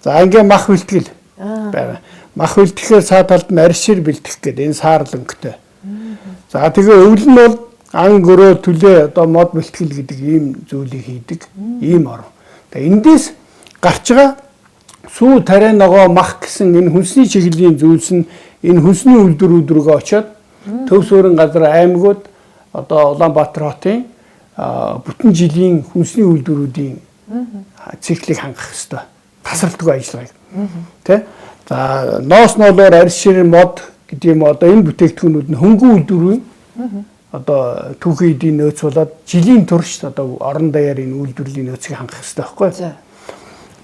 За ингээ мах бэлтгэл байгаа. Мах бэлтгэхээр цаа талд нь арьсшир бэлтгэх гэдэг энэ саарл өнгөтэй. За тэгээ өвөл нь бол ан гөрөө түлээ одоо мод бэлтгэл гэдэг ийм зүйлийг хийдэг ийм орн. Тэгээ эндээс гарч байгаа сүү тариа ногоо мах гэсэн энэ хүнсний чиглэлийн зүйлс нь энэ хүнсний үйлдвэрүүд рүүгээ очиод төв суурин газар аймагуд одоо Улаанбаатар хотын бүтэн жилийн хүнсний үйлдвэрүүдийн циклийг хангах хэрэгтэй. Тасралтгүй ажиллагааг. Тэ? За ноос ноолоор арьсшир мод гэдэг юм одоо энэ бүтээгдэхүүнүүд нь хөнгөн үйлдвэрийн одоо түүхийн эдийн нөөц болоод жилийн турш одоо орон даяар энэ үйлдвэрлэлийн нөөцийг хангах хэрэгтэй байхгүй.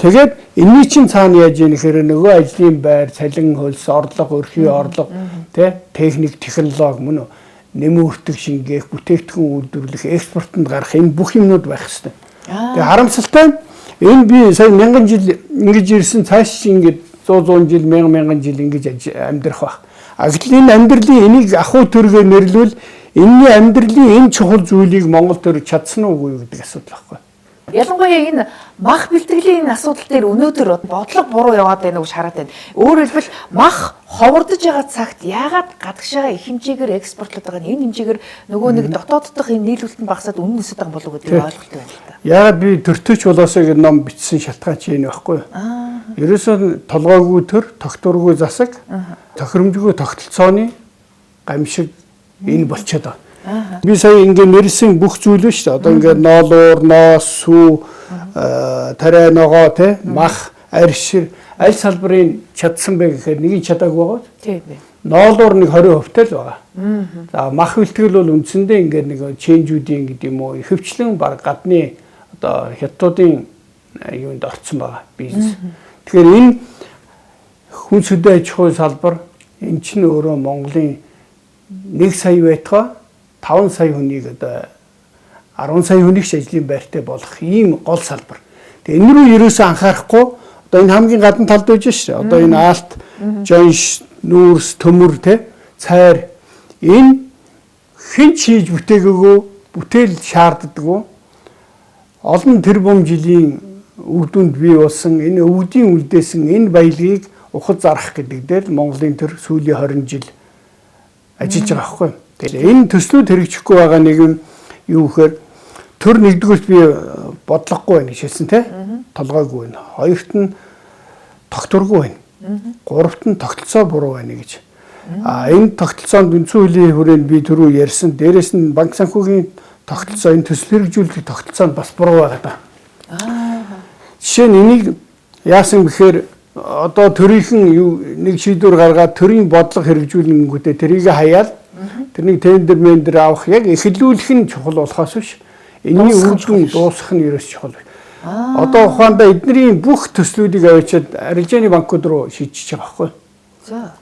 Тэгээд энэний чинь цаана яаж ийм гэхээр нөгөө ажлын байр, цалин хөлс, орлого, өрхийн орлого, тэ техник, технологи мөн нэмэн хүртэг шингээх, бүтээгдэхүүн үйлдвэрлэх, экспортод гарах энэ бүх юмнууд байх хэрэгтэй. Тэгээд харамсалтай энэ би сая 1000 жил ингэж ирсэн цааш ингэж 100 жил 1000 жил ингэж амьдрах байх. Гэтэл энэ амьдралын энийг ахуй төргөөр нэрлвэл энэний амьдралын энэ чухал зүйлийг Монгол төр чадсан уугүй юу гэдэг асуудал байхгүй. Ялангуяа энэ мах бэлтгэлийн энэ асуудал дээр өнөөдөр бодлого буруу яваад байна гэж хараад байна. Өөрөөр хэлбэл мах ховордож байгаа цагт яагаад гадагшаа их хэмжээгээр экспортлоод байгаа нь энэ хэмжээгээр нөгөө нэг дотоод дахь энэ нийлүүлэлт нь багасаад үнэн өсөж байгаа болов уу гэдэг ойлголт байна л да. Яагаад би төртөч болоосоо гэдэг ном бичсэн шалтгаан чи энэ байхгүй юу? Ерөөсөө толгойгүй төр, тогтворгүй засаг, тохиромжгүй тогтолцооны гамшиг энэ болчиход байна. Би сая ингээд нэрсэн бүх зүйл нь шүү дээ. Одоо ингээд ноолуур, ноос, сүү, тариа ногоо, тэ, мах, арьс аль салбарын чадсан бэ гэхээр нэг чадаагүй байгаа. Тийм. Ноолоор нэг 20% л байгаа. За мах бэлтгэл бол үндсэндээ ингээд нэг чэнжүүдийн гэдэг юм уу ихэвчлэн баг гадны одоо хятадуудын юунд орцсон байгаа бизнес. Тэгэхээр энэ хүн сүдэ аж ахуй салбар эн чинь өөрөө Монголын 1 сая байтугай 5 сая хүнийг одоо 10 сая хүнийг ч ажлын байртай болох ийм гол салбар. Тэгээ энэ рүү ерөөсөө анхаарахгүй одоо энэ хамгийн гадна талд байж шээ. Одоо энэ аалт, жонш, нүүрс, төмөр те цайр энэ хэн ч хийж бүтээгээгүй, бүтээл шаарддаггүй. Олон тэрбум жилийн өвдөнд бий болсон энэ өвдийн үлдээсэн энэ баялагийг ухад зарах гэдэг дээр Монголын төр сүүлийн 20 жил ажиллаж байгаа байхгүй. Тэгэхээр энэ төслүүд хэрэгжихгүй байгаа нэг нь юу гэхээр төр нэгдүгürt би бодлохгүй байна гэж хэлсэн те. Толгойгүй байна. Хоёрт нь тогтворгүй байна. Гуравт нь тогтолцоо буруу байна гэж. Энэ тогтолцоонд үндсэн хуулийн хүрээнд би түрүү ярьсан. Дээрээс нь банк санхүүгийн тогтолцоо энэ төсөл хэрэгжүүлэх тогтолцоонд бас буруу байгаа даа. Жишээ нь энийг яасан гэхээр одоо төрийнхэн нэг шийдвэр гаргаад төрийн бодлого хэрэгжүүлэнгүүтээ тэрийг хаяад тэрнийг тендер авах яг эхлүүлэх нь чухал болохоос биш. Энэний үр дүн дуусгах нь ерөөс чухал. Одоо ухаандаа эдний бүх төслүүдийг авчиад арилжааны банкуд руу шийдчихэж байгаа байхгүй. За.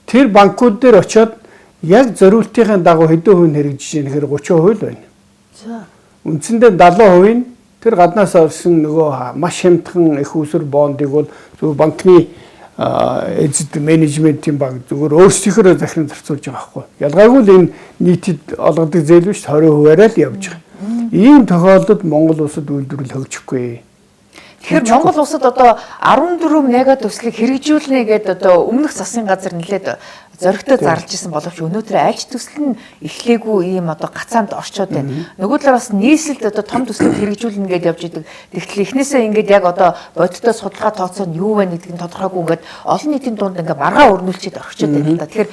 Тэр банкуд дээр очиод яг зориултын дагуу хэдэн хувь хэрэгжиж яах гэхээр 30% байна. За. Үндсэндээ 70% нь тэр гаднаас орсон нөгөө маш хямдхан их усүр бондыг бол зөв банкны эзэд менежментийн банк зүгээр өөрсдийнхөө захиран зарцуулж байгаа байхгүй. Ялгаагүй л энэ нийтэд олгодог зээл биш 20%-аараа л явж байгаа. Ийм тохиолдолд Монгол улсад үйлдвэрлэл хөгжихгүй. Тэгэхээр Монгол улсад одоо 14 мега төслийг хэрэгжүүлнэ гэдэг одоо өмнөх засгийн газар нэлээд зоригтой зарлж исэн боловч өнөөдөр альж төсөл нь эхлээгүй ийм одоо гацаанд орчоод байна. Нөгөө талаас нийслэлд одоо том төслийг хэрэгжүүлнэ гэдээ явж идэг. Тэгтэл эхнээсээ ингээд яг одоо бодиттой судалгаа тооцоо нь юу вэ гэдгийг тодорхойгүй ингээд олон нийтийн дунд ингээд маргаа өрнүүлчихэд орчоод байна л да. Тэгэхээр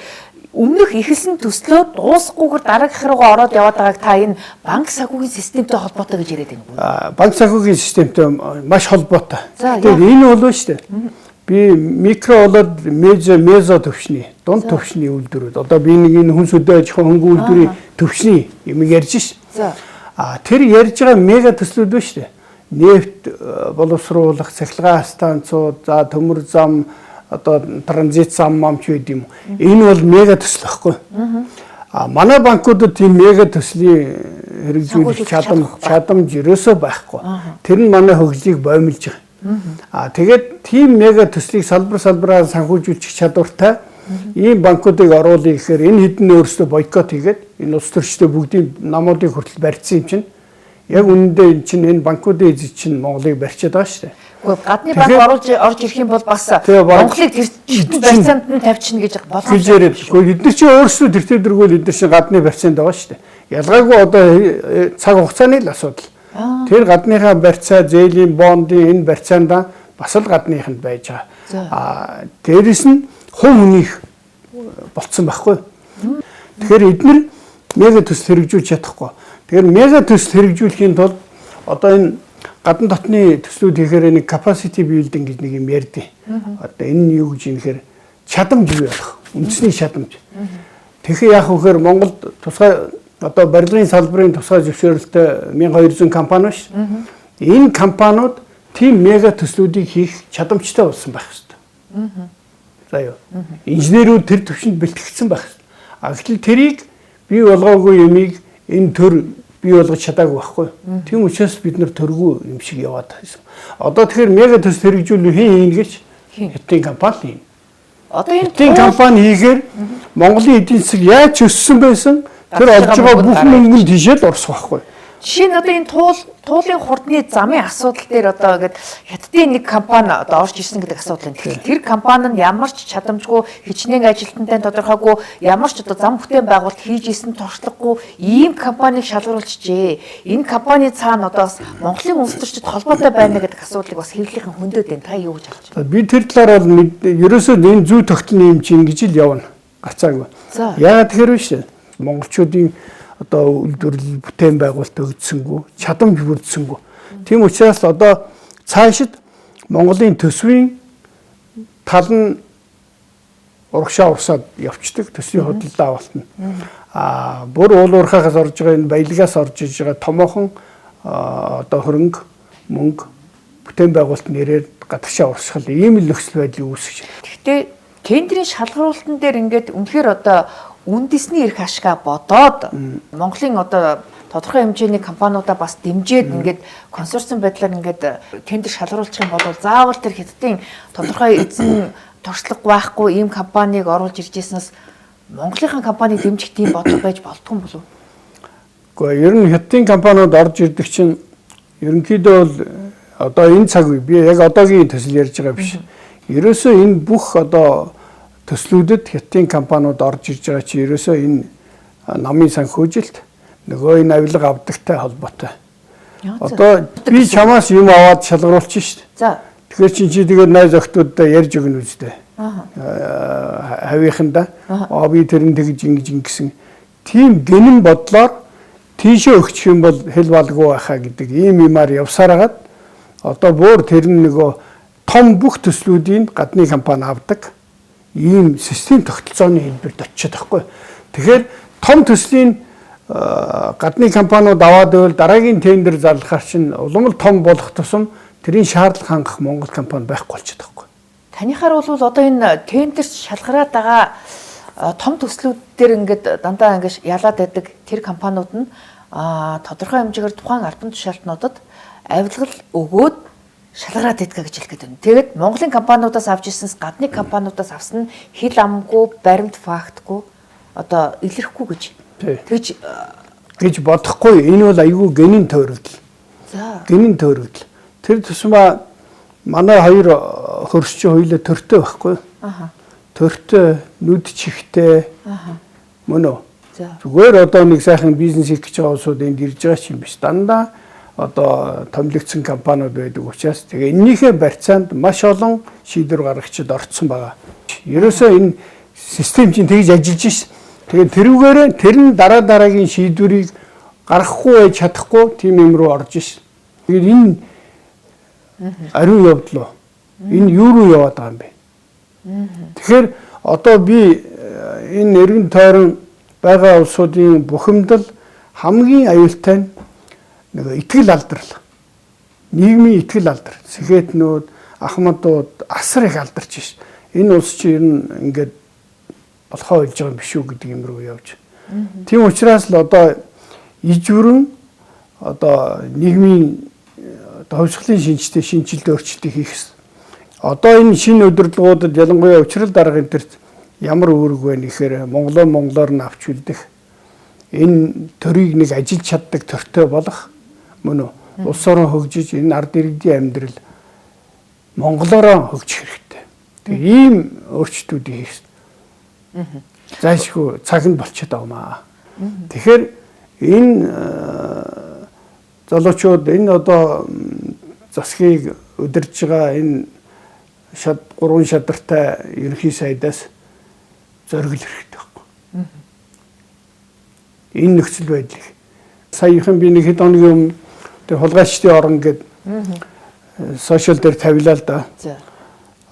өмнөх эхэлсэн төслөө дуусахгүйгээр дараагийнх руугаа ороод яваад байгааг та энэ банк санхүүгийн системтэй холбоотой гэж яриад байна уу? Банк санхүүгийн системтэй маш холбоотой. Тэгэхээр энэ бол шүү дээ. Би микро болоод мезо төвшний, дунд төвшний үйлдвэрүүд. Одоо би нэг энэ хүн сүдэ аж ахуй хөнгөн үйлдвэрийн төвшний юм ярьж шээ. Тэр ярьж байгаа мега төслүүд ба шүү дээ. Нефт боловсруулах, цахилгаан станцууд, за төмөр зам, одоо транзит зам мамч байд юм. Энэ бол мега төсөл байхгүй. Манай банкудад тийм мега төслийн хэрэгжүүлэх чадамж ерөөсөө байхгүй. Тэр нь манай хөгжлийг боомлж байгаа. Тэгээд тийм мега төслийг салбараар санхүүжүүлчих чадвартай ийм банкуудыг оруулъя гэхээр энэ хэдэн өөрсдөө бойкот хийгээд энэ улс төрчдөө бүгдийн намуудыг хүртэл барьсан юм чинь яг үнэндээ энэ чинь энэ банкуудын эзэд чинь Монголыг барьчаад байгаа шүү дээ. Гадны банк орж ирэх юм бол бас Монголыг тэр барьцаанд нь тавьчихна гэж боломжтой. Эдгээр чинь өөрсдөө тэр төргөөл эдгээр чинь гадны барьцаанд байгаа шүү дээ. Ялгаагүй одоо цаг хугацааны л асуудал. Тэр гадныхаа барьцаа, зээлийн бондын энэ барьцаанда бас л гадныханд байж байгаа. Дээрээс нь хувь хүнийх болцсон байхгүй. Тэгэхээр эдгээр мега төсөл хэрэгжүүлж чадахгүй. Тэгэхээр мега төсөл хэрэгжүүлэхийн тулд одоо энэ гадна дотны төслүүд хийхээр нэг capacity building гэж нэг юм ярьдیں۔ Одоо энэ нь юу гэж юм гэхээр чадамж бий болох, үндэсний чадамж. Тэгэхээр яах вэ гэхээр Монголд тусгай одоо барилгын салбарын тусгай зөвшөөрөлтөй 1200 компани ш. Энэ компаниуд тийм мега төслүүдийг хийх чадамжтай болсон байх хэрэгтэй. За юу. Инженерүүд тэр төвшөнд бэлтгэгдсэн байх хэрэгтэй. Гэтэл тэрийг бий болгоогүй юмыг энэ төр бий болгож чадаагүй байхгүй. Тийм учраас бид нар төргүй юм шиг яваад байсан. Одоо тэгэхээр мега төсөл хэрэгжүүлэх хийн гэж хятадын компани хийн. Одоо энэ компани хийгээр Монголын эдийн засаг яаж өссөн байсан тэр олж байгаа бүх мөнгөнд тийшээ л орсох байхгүй. Жишээ нь одоо энэ туулын хурдны замын асуудал дээр одоо ингээд хятадын нэг компани одоо орж ирсэн гэдэг асуудал байна. Тэгэхээр тэр компани нь ямар ч чадамжгүй хичнээн ажилтнтай тодорхойгүй ямар ч одоо зам бүтээн байгуулалт хийж исэн туршлагагүй ийм компанийг шалгаруулчихжээ. Энэ компани цаана одоо бас Монголын улс төрчид холбоотой байна гэдэг асуудлыг бас хэвлэлийн хөндөд байна. Та юу гэж харж байна? Би тэр талаар бол ерөөсөө энэ зүй тогтны юм чинь ингэж л явна. Гацаагүй. Яагаад тэгэхээр вэ шээ? Монголчуудын одоо үйлдвэрлэл бүтээн байгуулалт өгдсөнгүү, чадамж бүрдсэнгүү. Тийм учраас одоо цаашид Монголын төсвийн тал нь урагшаа урсаад явцдаг, төсвийн худалдаа авалтна. Бүр уул уурхаагаас орж байгаа энэ баялагаас орж иж байгаа томоохон одоо хөрөнгө, мөнгө бүтээн байгуулалт нэрээр гадагшаа урсгал ийм л нөхцөл байдлыг үүсгэж байна. Гэхдээ тендерийн шалгаруулалтан дээр ингээд үнэхээр одоо үндэсний эрх ашгаа бодоод Монголын одоо тодорхой хэмжээний компаниудаа бас дэмжиж ингээд консорциум байдлаар ингээд тендер шалгаруулчих юм бол заавал тэр хятадын тодорхой эзэн туршлага байхгүй ийм компанийг оруулж ирж ирснээс Монголынхаа компанийг дэмжих тийм бодлого байж болдгүй юм болов уу? Гэхдээ ер нь хятадын компаниуд орж ирдэг чинь ерөнхийдөө бол одоо энэ цаг үе би яг одоогийн төсөл ярьж байгаа биш. Ерөөсөө энэ бүх одоо төслүүдэд хятадын компаниуд орж ирж байгаа чи ерөөсөө энэ намын санхүүжилт нөгөө энэ авилга авдагтай холбоотой. Одоо би чамаас юм аваад шалгаруулчих шүү дээ. За. Тэгэхээр чи тэгээд найз охтуудаа ярьж өгнө үстэй. Хавийнханда би тэрэн тэгж ингэсэн тийм гинэн бодлоор тийшээ өгчих юм бол хэл балгүй байхаа гэдэг ийм юмар явсараад одоо бүр тэр нөгөө том бүх төслүүдийн гадны компани авдаг ийм систем тогтолцооны хэлбэрт очиод байхгүй. Тэгэхээр том төслийн гадны компаниуд аваад байвал дараагийн тендер зарлахаар чинь улам л том болох тусам тэрийн шаардлага хангах Монгол компани байхгүй болчиход байгаа. Танихаар бол одоо энэ тендерт шалгараад байгаа том төслүүд дээр ингээд дандаа ингээд ялаад байдаг тэр компаниуд нь тодорхой хэмжээгээр тухайн албан тушаалтнуудад авилгал өгөөд шалгараад идэх гэж хэлгээд байна. Тэгээд Монголын компаниудаас авч ирсэнс гадны компаниудаас авсан нь хил амгүй, баримт фактгүй одоо илэрхгүй гэж бодохгүй. Энэ бол айгүй гэнийн тойрогдол. За. Гэнийн тойрогдол. Тэр тусмаа манай хоёр хөрсч хоёулаа төртөө байхгүй. Төртөө, нүд чихтэй. Мөн үү? Зүгээр одоо нэг сайхан бизнес хийх гэж байгаа улсууд энд ирж байгаа ч юм биш. Дандаа одоо томилогдсон компаниуд байдаг учраас тэгээ энэнийхээ барьцаанд маш олон шийдвэр гаргагчид орцсон байгаа. Ерөөсөө энэ систем чинь тэгж ажиллаж шээ. Тэгээ тэрүүгээрээ тэр нь дараагийн шийдвэрийг гаргахгүй байж чадахгүй тийм юм руу орж шээ. Тэгээд энэ ариун явдал уу? Энэ юу руу яваад байгаа юм бэ? Тэгэхээр одоо би энэ эргэн тойрон байгаа улсуудын бухимдал хамгийн аюултай нь нэг итгэл алдрал. Нийгмийн итгэл алдар. Сэхэтнүүд, ахмадууд асар их алдарч шээ. Энэ улс чинь ер нь ингээд болохоо болж байгаа юм биш үү гэдэг юм руу явж. Тийм учраас л одоо ижвэрэн одоо нийгмийн хувьсгалын шинжилт өөрчлөлтийг хийх хэрэгтэй. Одоо энэ шинэ удирдлагуудад ялангуяа учрал дарга энтерт ямар үүрэг байна гэхээр монголоор нь авч үлдэх энэ төрийг нэг ажиллаж чаддаг төртэй болох мөн үү улс орон хөгжиж энэ ард иргэдийн амьдрал монголоор хөгжих хэрэгтэй. Тэгээ ийм өөрчлөлтүүдийг хийх. Зайлшгүй цагт болчиход байгаамаа. Тэгэхээр энэ залуучууд энэ одоо засгийг удирж байгаа энэ гурван шадартай ерөнхий сайдаас зоригл хэрэгтэй байхгүй. Энэ нөхцөл байдлыг саяхан би нэг хэд хоногийн өмнө тэр хулгайчдын орон гэдэг сошиал дээр тавилаа л да.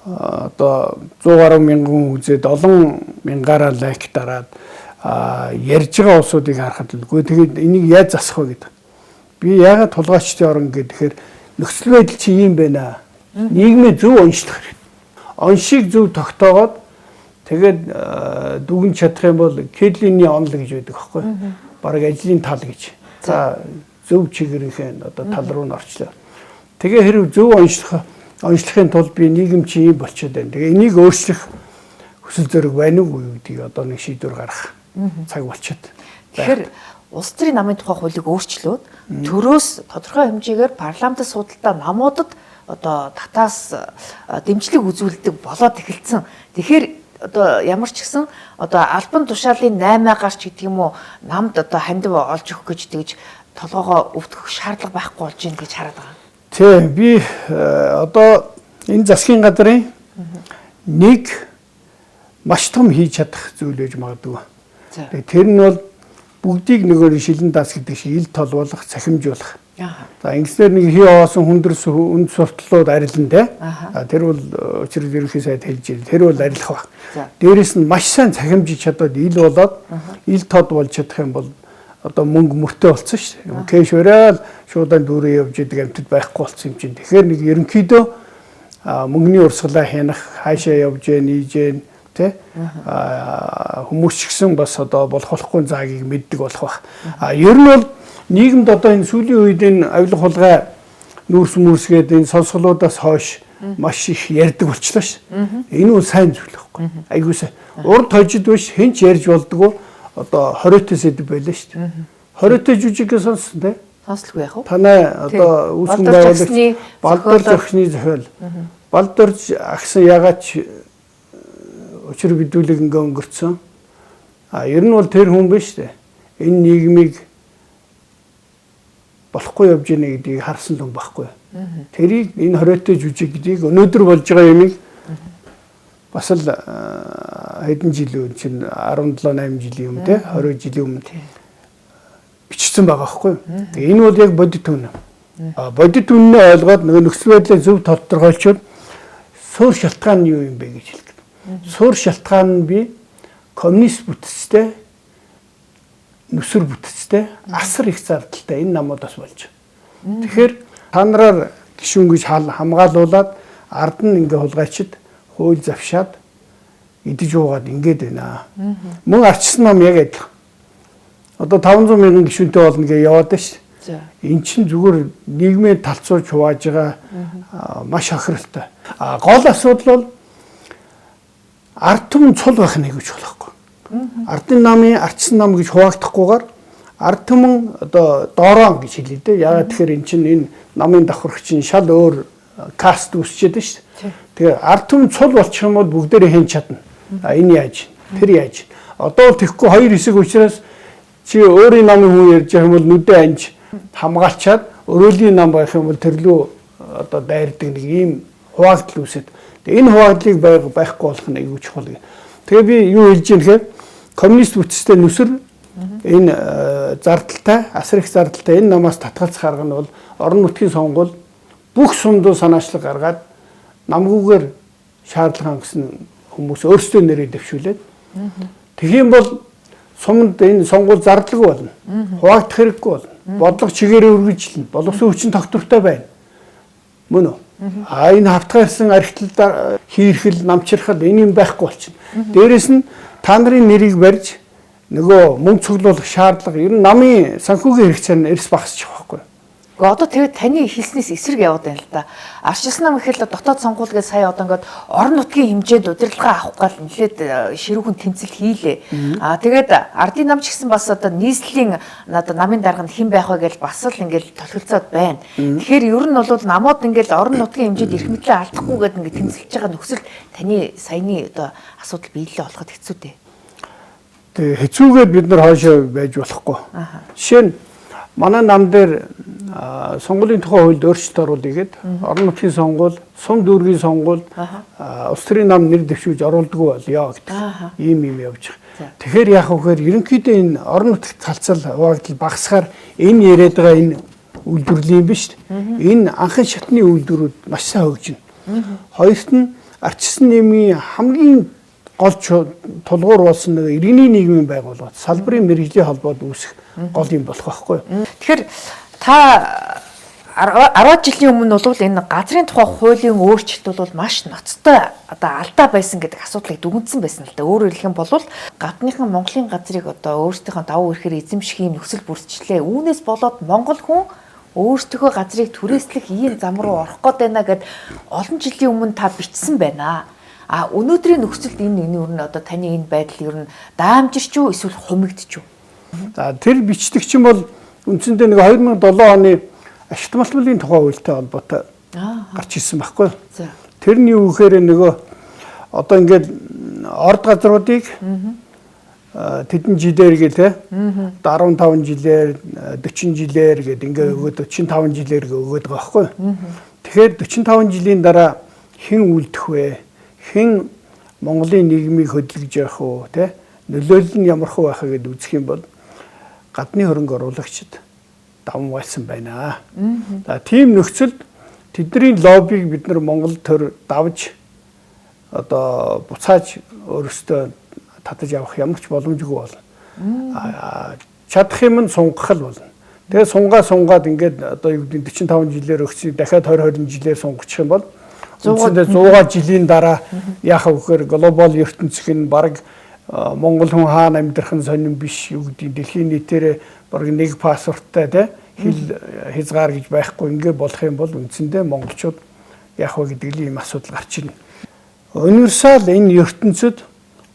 Одоо 100 гаруй мянган үзээд олон мянгаараа лайк дараад ярьж байгаа улсуудыг харахад л үгүй тэгээд энийг яаж засах вэ гэдэг. Би яагаад хулгайчдын орон гэхээр нөхцөл байдал чи ийм байна. Нийгмээ зөв онцлох хэрэгтэй. Оншийг зөв тогтоогоод тэгээд дүгнж чадах юм бол Кедлиний онл гэж байдаг байхгүй. Бараг ажлын тал гэж. За зөв чигээрийн одоо тал руу н орчлоо. Тэгээ хэрэг зөв онцлохын тулд би нийгэм чи ийм болчиход байна. Тэгээ энийг өөрчлөх хүсэл зориг байна уу гэдгийг одоо нэг шийдвэр гаргах цаг болчиход. Тэгэхээр улс төрийн намын тухай хуулийг өөрчлөөд төрөөс тодорхой хэмжээгээр парламентын судалтай намуудад одоо татаас дэмжлэг үзүүлдэг болоод эхэлсэн. Тэгэхээр одоо ямар ч гэсэн одоо албан тушаалын 8 гарч гэдэг юм уу намд одоо хандив олж өгөх гэж тэгж толгоогоо өвдөх шаардлага байхгүй болж байна гэж хараад байгаа. Тий, би одоо энэ засгийн газрын нэг маш том хийж чадах зүйл байж магадгүй. Тэр нь бол бүгдийг нөгөө шилэн даас гэдэг шиг ил толбоолох, цахимжуулах. За ингэснээр нэг хий овоосон хүндэрс үнд суртлууд арилна те. Тэр бол учрал ерөнхий сайд хэлж байна. Тэр бол арилах баг. Дээрээс нь маш сайн цахимжиж чадаад ил болоод ил тод болж чадах юм бол одоо мөнгө мөртөө болсон шүү дээ. Кэш өрөөл шуудан дүүрээ явж идэг амтд байхгүй болсон юм чинь. Тэгэхээр нэг ерөнхийдөө мөнгөний урсгалаа хянах, хаашаа явж нийж тэ хүмүүс ч гэсэн бас одоо болох болохгүй заагийг мэддэг болох баг. Ер нь бол нийгэмд одоо энэ сүүлийн үед энэ авилга хулгай нүүрс мөрсгээд энэ сонсголуудаас хойш маш их ярьдаг болчихлоо ш. Энэ бол сайн зүйл байхгүй. Айгуу сайн. Урд хожид биш хэн ч ярьж болдгоо одоо 20-т сэдв байлаа ш. 20-т жүжигээ сонссон те. Сонслгүй яах вэ? Танай одоо үүсгэн байгуулагч Балдар зохисны зохиол. Балдар агсан ягаач учир бидүүлэг ингээ өнгөрцөн. Ер нь бол тэр хүн биш үү? Энэ нийгмийг болохгүй явж яана гэдгийг харсан л байхгүй. Тэрийг энэ 20-т жүжиг гэдгийг өнөөдөр болж байгаа юмыг бас л хэдэн жилийн чинь 17-8 жилийн өмнө те 20 жилийн өмнө бичсэн байгаа байхгүй. Тэгээ энэ бол яг бодит үнэ. Бодит үнэ ойлгоод нөгөө нөхцөл байдлыг зөв тодорхойлчод суур шалтгаан нь юу юм бэ гэж хэлдэг. Суур шалтгаан нь би коммунист бүтцтэй нүсэр бүтцтэй асар их зардалтай энэ намуудаас болж байна. Тэгэхээр та нараар гишүүн гэж хамгаалуулаад ард нь ингээ хулгайчид хууль завшаад идэж уугаад ингээд байна. Мөн арчсан нам яг адилхан. Одоо 500 мянган гишүүнтэй болно гэж яваад байна шүү. Эн чинь зүгээр нийгмийн талцууж хувааж байгаа маш хохиролтой. Гол асуудал бол ард түмэн цул байх нэг гэж болохгүй. Ардын намын арчсан нам гэж хуваагдахгүйгээр ард түмэн одоо доороо гэж хэлээ дээ. Яагаад тэгэхээр эн чинь энэ намын давхарч чинь шал өөр каст үсчихэд шүү. Тэгээ ард түмэн цул болчих юм бол бүгдээрээ хэн чадна. Энэ яаж, тэр яаж. Одоо тэгэхгүй хоёр хэсэг учраас чи өөрийн намын хүн ярьж байгаа юм бол нүдэ анж хамгаалчаад өрөөлийн нам байх юм бол тэрлүү одоо дайрдаг нэг ийм хуваагдал үүсэт. Тэгээ энэ хуваагдлыг байхгүй болох нь аюул чухал. Тэгээ би юу хэлж ийм гэхээр коммунист бүтцтэй нүсэр энэ зардалтай, асар их зардалтай энэ намаас татгалзах арга нь бол орон нутгийн сонгуул бүх сумдуу санаачлаг гаргаад намгүйгээр шаардлага хангасан хүмүүс өөрсдөө нэрээ дэвшүүлээд тэгхийн бол сумд энэ сонгуул зардалгүй болно. Хуваагдах хэрэггүй болно. Бодлого чигээрээ үргэлжлэнэ. Боловсон хүчин тогтвортой байна. Мөн үү? Энэ хавтгаарсан архитал хийрхэл намчирхал энэ юм байхгүй болчихно. Дээрээс нь та нарын нэрийг барьж нөгөө мөнгө цуглуулах шаардлага ер нь намын санхүүгийн хэрэгцээ нь эрс багасчих واخгүй. Гэхдээ одоо тэгээд таны хэлснээс эсрэг яваад байна л да. Арчилсан нам гэхэл дотоод сонгуул гэж сая одоо ингээд орон нутгийн хэмжээнд удирдлага авах гал нэлээд ширүүхэн тэмцэл хийлээ. Тэгээд ардын нам ч гэсэн бас одоо нийслэлийн одоо намын дарга нь хэн байх вэ гэж бас л ингээд толгилцоод байна. Тэгэхээр ер нь бол намууд ингээд орон нутгийн хэмжээнд эрх мэдлээ алдахгүйгээд ингээд тэмцэлж байгаа нөхцөл таны саяны одоо асуудал биелэлээ болоход хэцүү дээ. Тэгээ хэцүүгээд бид нар хоошоо байж болохгүй. Жишээ нь манай нам дээр сонгуулийн тухай хуульд өөрчлөлт оруулъя гэд орон нутгийн сонгуул, сум дүүргийн сонгуул, улс төрийн нам нэр дэвшүүлж оруулдаггүй болёо гэдэг. Ийм явж байгаа. Тэгэхээр яах вэ гэхээр ерөнхийдөө энэ орон нутгийн талцал хуваагдал багасгаар энэ яриад байгаа энэ үйлдвэрлэлийн биш. Энэ анхан шатны үйлдвэрүүд маш сайн хөгжинэ. Хоёрт нь арчсан нийгмийн хамгийн гол тулгуур болсон нэг иргэний нийгмийн байгууллага салбарын мэргэжлийн холбоод үүсэх гол юм болох байхгүй. Тэгэхээр та 10 жилийн өмнө бол энэ газрын тухай хуулийн өөрчлөлт бол маш ноцтой одоо алдаа байсан гэдэг асуудлыг дүгнсэн байсан л да. Өөрөөр хэлэх юм бол гадныхан Монголын газрыг одоо өөрсдийнхөө давуу эрхээр эзэмших юм нөхцөл бүрдчлээ. Үүнээс болоод монгол хүн өөрсдийнхөө газрыг түрээслэх ийм зам руу орох гээд байна гэд олон жилийн өмнө та бичсэн байна. Өнөөдрийн нөхцөлд энэ юу нэ одоо таны энэ байдал ер нь даамжирч юу эсвэл хумигдч юу? За тэр бичдэг чинь бол үндсэндээ нэг 2007 оны ашигт малтмалын тухай хуультай холбоотой гарч ирсэн байхгүй. Тэрний юу гэхээр нөгөө одоо ингээд орд газруудыг тэдэн жилээр гээ те 15 жилээр 40 жилээр гээд ингээ өгөөд 45 жилээр өгөөд байгаа байхгүй. Тэгэхээр 45 жилийн дараа хэн үлдэх вэ? Хэн Монголын нийгмийг хөдөлгөж явах уу те? Нөлөөлөл нь ямар хөө байхаа гэд үзэх юм бол гадны хөрөнгө оруулагчид даван байлсан байна. За тийм нөхцөлд тэдний лоббиг бид нар Монгол төр давж одоо буцааж өөрөөсөө татаж явах ямар ч боломжгүй болно. Чадах юм нь сунгах л болно. Тэгээ сунгаад ингээд одоо юу гэдэг 45 жилээр өгсөн дахиад 20 жилээр сунгах юм бол үндсэндээ 100 жилийн дараа яах вэ гэхээр глобал ертөнцийн баг Монгол хүн хаана амьдрах нь сонирн биш юу гэдэг дэлхийн нийтээр баг нэг паспорттай тий хэл хязгаар гэж байхгүй ингээд болох юм бол үндсэндээ монголчууд яах вэ гэдэг ийм асуудал гарч ирнэ. Универсал энэ ертөнцид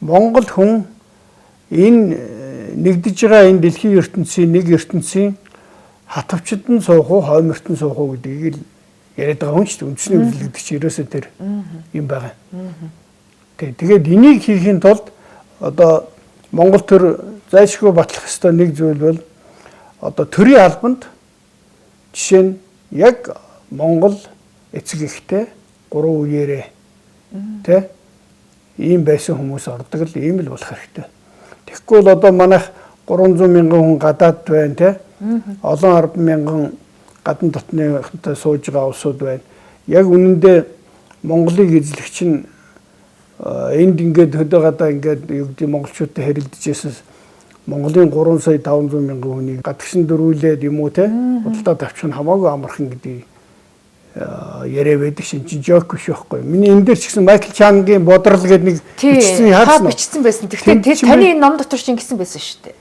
Монгол хүн энэ нэгдэж байгаа энэ дэлхийн ертөнцийн нэг ертөнцийн хатвчд нь суух уу, хойморт нь суух уу гэдгийг л яриад байгаа хүн шүү дээ. Үндэсний үйлдвэрлэгч ерөөсөө тэр юм байгаа. Тэгээд энийг хийхин тулд одоо Монгол төр зайлшгүй батлах ёстой нэг зүйл бол одоо төрийн албанд жишээ нь яг Монгол эцэг эхтэй 3 үеэрээ тэ ийм байсан хүмүүс ордог л ийм л болох хэрэгтэй. Тэгэхгүй бол одоо манайх 300 мянган хүн гадаад байна тэ олон 10 мянган гадна дотныхтой сууж байгаа улсууд байна. Яг үнэндээ Монголыг эзлэгч нь энд ингээд хөдөө гадаа ингээд юу гэдэг монголчуудтай хэрэлдэжсэн Монголын 3 сая 500 мянган хүнийг гадагшин дөрүүлээд юм уу те худалдаа тавьчих нь хамаагүй амархан гэдэг яриа байдаг шин чи жок биш байхгүй. Миний энэ дээр ч гэсэн Майкл Чангийн бодрол гэдэг нэг бичсэн харсан. Бичсэн байсан. Тэгэхээр таны энэ ном дотор ч ингэсэн байсан шүү дээ.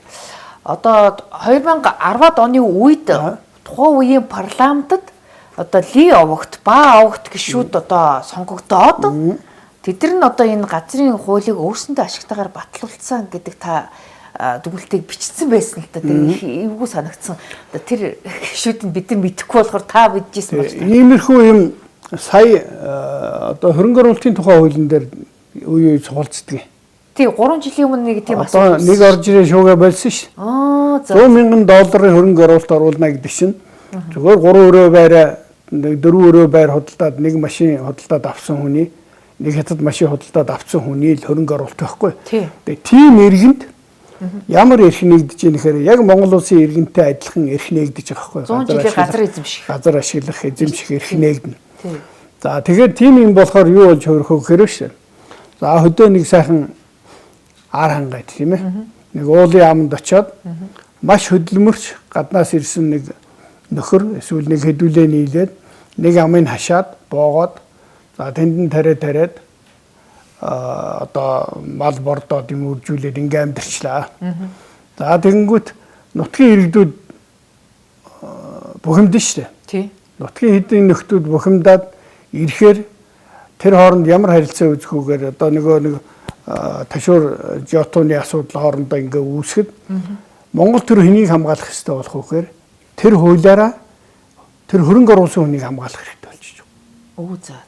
Одоо 2010-ад оны үед тухайн үеийн парламентод одоо Ли овогт, Ба овогт гишүүд одоо сонгогдоод тэд нар нь одоо энэ газрын хуулийг өөрсөндөө ашигтайгаар батлуулсан гэдэг та дүгнэлтийг бичсэн байсан л та тэр эвгүй санагдсан. Одоо тэр гишүүд нь бид нар мэдэхгүй болохоор та бидчихсэн байна. Иймэрхүү юм сая одоо хөрөнгө оруулалтын тухай хуулийн дээр үе цугулцдаг. Тий 3 жилийн өмнө нэг тийм асуудал. Одоо нэг орж ирээ шуугаа болсон ш. $100 мянган хөрөнгө оруулалт оруулна гэдэг чинь зүгээр 3 өрөө байраа 4 өрөө байр худалдаад нэг машин худалдаад авсан хүний нэг хятад машин худалдаад авсан хүний л хөрөнгө оруулалт байхгүй. Тэгээ тийм иргэнд ямар эрх нэгдэж ийм гэхээр яг Монгол улсын иргэнтэй адилхан эрх нэгдэж байгаа байхгүй. 100 жилийн газар эзэмших. Газар ашиглах, эзэмших эрх нэгдэнэ. За тэгэхээр тийм юм болохоор юу болж хөрөхөө гэхээр шүү. За хөдөө нэг сайхан ар хангайд тийм ээ. Нэг уулын аманд очиод маш хөдөлмөрч гаднаас ирсэн нэг нөхөр эсвэл нэг хэдүүлээ нийлээд нэг амыг хашаад боогоод за тэнд нь тариад одоо мал бордоод юм үржүүлээд ингээм амдэрчлаа. За тэгэнгүүт нутгийн иргэдүүд бухимдсан шүү дээ. Тий. Нутгийн хэдийн нөхдүүд бухимдаад ирэхээр тэр хооронд ямар харилцаа үүсгүүгээр одоо нэг ташуур жотооны асуудал хоорондоо ингээ үүсгэд Монгол төр хэнийг хамгаалах хэрэгтэй болох вэ гэхээр тэр хуулиараа тэр хөрөнгө оруулсан хүнийг хамгаалах хэрэгтэй болчих. Оо за.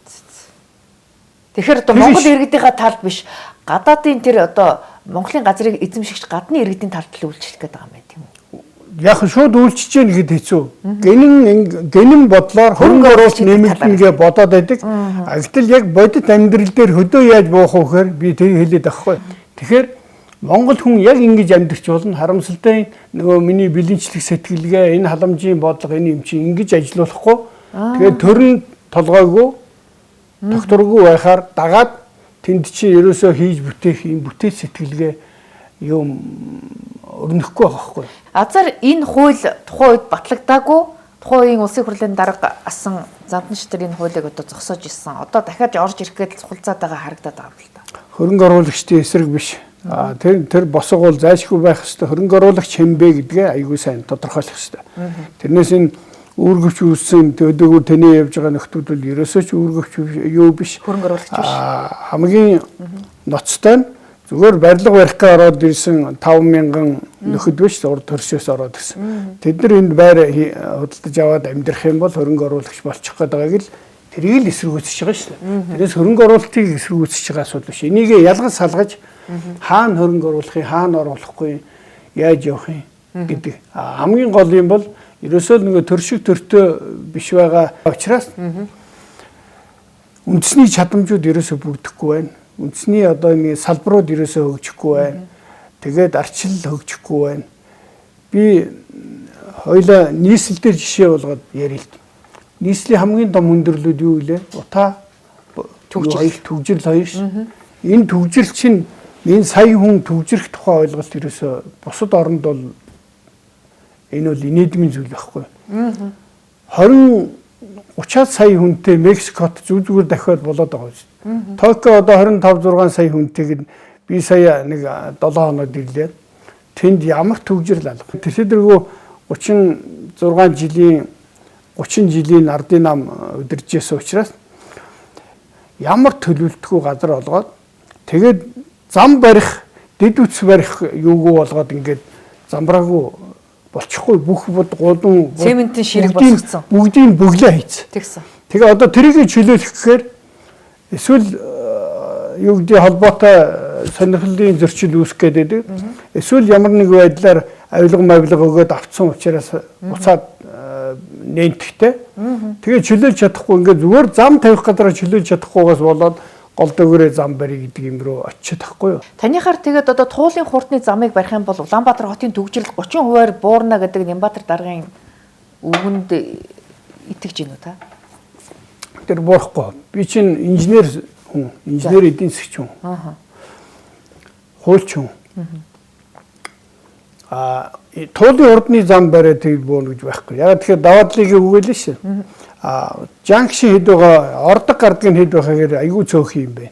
Тэгэхээр одоо Монгол иргэдийн талд биш гадаадын тэр одоо Монголын газрыг эзэмшигч гадны иргэдийн талд л үйлчлэх гэдэг юм байна тийм үү? Яг шууд үйлчилж яах гэхэд хэцүү. Гэнэн бодлоор хөрөнгө оруулалт нэмэгдэнгээ бодоод байдаг. Гэвтэл яг бодит амьдрал дээр хөдөө яаж буух вэ гэхээр би тэр хэлээд байхгүй. Тэгэхээр Монгол хүн яг ингэж амьдрч болно. Харамсалтай нөгөө миний бэлэнчлэх сэтгэлгээ, энэ халамжийн бодлого, энэ юм чинь ингэж ажиллахгүй. Тэгээд төрн толгойгүй, докторгүй байхаар дагаад тэнд чинь ерөөсөө хийж бүтээх юм бүтэц сэтгэлгээ юм өрнөхгүй байгаа байхгүй. Азар энэ хууль тухайн үед батлагдаагүй. Тухайн үеийн улсын хурлын дарга асан Зандан шатар энэ хуулийг одоо зогсоож ирсэн. Одоо дахиад орж ирэхэд цухалцаад байгаа харагдаад байгаа юм л да. Хөрөнгө оруулагчдын эсрэг биш. Тэр босго бол зайлшгүй байх ёстой. Хөрөнгө оруулагч хэмбэ гэдгээ аягүй сайн тодорхойлох ёстой. Тэрнээс энэ үүргэвч үүссэн төдөөгүй тэнээ явж байгаа нөхдүүд бол ерөөсөө ч үүргэвч юу биш. Хөрөнгө оруулагч биш. Хамгийн ноцтой нь зүгээр барилга барихгаа ороод ирсэн 5,000 нөхөд биш урд төрсөөс ороод ирсэн. Тэд нар энд байр худалдаж аваад амьдрах юм бол хөрөнгө оруулагч болчих гээд байгааг л тэрийг л эсэргүүцэж байгаа шүү дээ. Тэрээс хөрөнгө оруулалтыг эсэргүүцэж байгаа асуудал биш. Энийг ялгаж салгаж хаана хөрөнгө оруулахыг, хаана оруулахгүй, яаж явах юм гэдэг. Хамгийн гол юм бол ерөөсөө нөгөө төр шиг төртөө биш байгаа учраас үндэсний чадамжууд ерөөсөө бүгдэхгүй байна. Үндэсний одоо нэг салбарууд ерөөсөө хөгжихгүй байна. Тэгээд арчил хөгжихгүй байна. Би хоёлаа нийслэл дээр жишээ болгоод ярил л. Нийслэлийн хамгийн том өндөрлүүд юу вэ? Утаа төгжрөл хоёр ш. Энэ төгжрөл чинь энэ сая хүн төгжрөх тухай ойлголт ерөөсө бусад оронд бол энэ бол инээдмийн зүйл байхгүй. 30-аад сая хүнтэй Мексикот зүгээр дахиад болоод байгаа шүү. Токио одоо 25-6 сая хүнтэйг би сая нэг 7 хоноод ирлээ. Тэнд ямар төгжрөл алга. Тэсэдэргүү 30 жилийн ардын нам удиржсэн учраас ямар төлөвлөлтгүй газар олгоод тэгээд зам барих, дэд үтс барих юугүй болгоод ингээд замбраагүй болчихгүй бүх гудам цементийн ширэг болгоцсон. Бүгдийг бөглөө хийц. Тэгсэн. Тэгээ одоо тэрийг чөлөөлөх гэхээр эсвэл юу гэдэг холбоотой сонирхлын зөрчил үүсэх гэдэг. Эсвэл ямар нэг байдлаар авилга өгөөд авцсан учраас буцаад нэнтгэхтэй. Тэгээ чөлөөлж чадахгүй ингээд зүгээр зам тавих газараа чөлөөлж чадахгүйгээс болоод гол дөгөрөө зам барих гэдэг юм руу очиод тахгүй юу. Танихаар тэгээд одоо туулын хурдны замыг барих юм бол Улаанбаатар хотын төгжрөл 30% буурна гэдэг Нямбатар даргын үгэнд итгэж гинүү та? Тэр буурахгүй. Би чинь инженер хүн, инженер эдийн засгч хүн. Хуульч хүн. Туулын хурдны зам бариад тэгээд буурна гэж байхгүй. Яг тэгэхээр даваадлыг үгээлээ шээ. Junction хэд байгаа, ордог гардгийн хэд байгаа гэхээр айгүй цөөх юм бэ.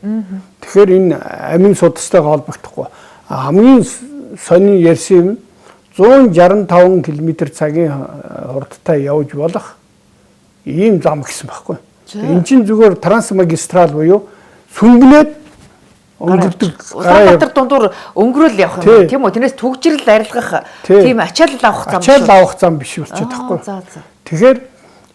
Тэгэхээр энэ амин судастайгаа холбогдохгүй. Хамгийн сонин ярьсан юм 165 км/цагийн хурдтай явж болох ийм зам гэсэн байхгүй. Энэ чинь зүгээр трансмагистрал буюу сүнгнээд өнгөрдөг Улаанбаатар дундуур өнгөрөөл явах юм тийм үү? Тэрнээс төгжрөл арилгах тийм ачаалал авах зам. Ачаалал авах зам биш болчиход байхгүй. Тэгэхээр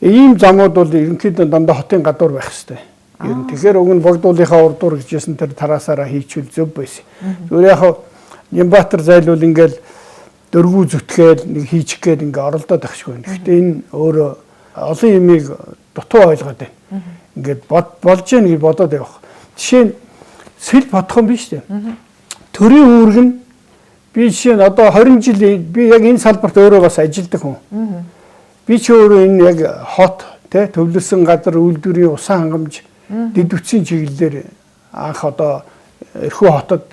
ийм замууд бол ерөнхийдөө дандаа хотын гадуур байх хэрэгтэй. Ер нь тэгэхээр уг нь богдуулынхаа урдуур гэжсэн тэр тараасаараа хийчихвэл зөв байсан. Зүгээр яг Нямбатар зайлуул ингээл дөрвүү зүтгээл нэг хийчих гээд ингээ оролдоод ахшгүй. Гэхдээ энэ өөрөө олон юмыг дутуу ойлгоод байна. Ингээд болж яах гэж бодоод явах. Жишээ нь сэл бодхон биш үү? Төрийн үүрэг нь би жишээ нь одоо 20 жил би яг энэ салбарт өөрөө бас ажилладаг хүн. Би ч өөрөө энэ яг хот тэ төвлөрсөн газар үйлдвэрийн усан хангамж дэд үтсийн чиглэлээр анх одоо Эрхүү хотод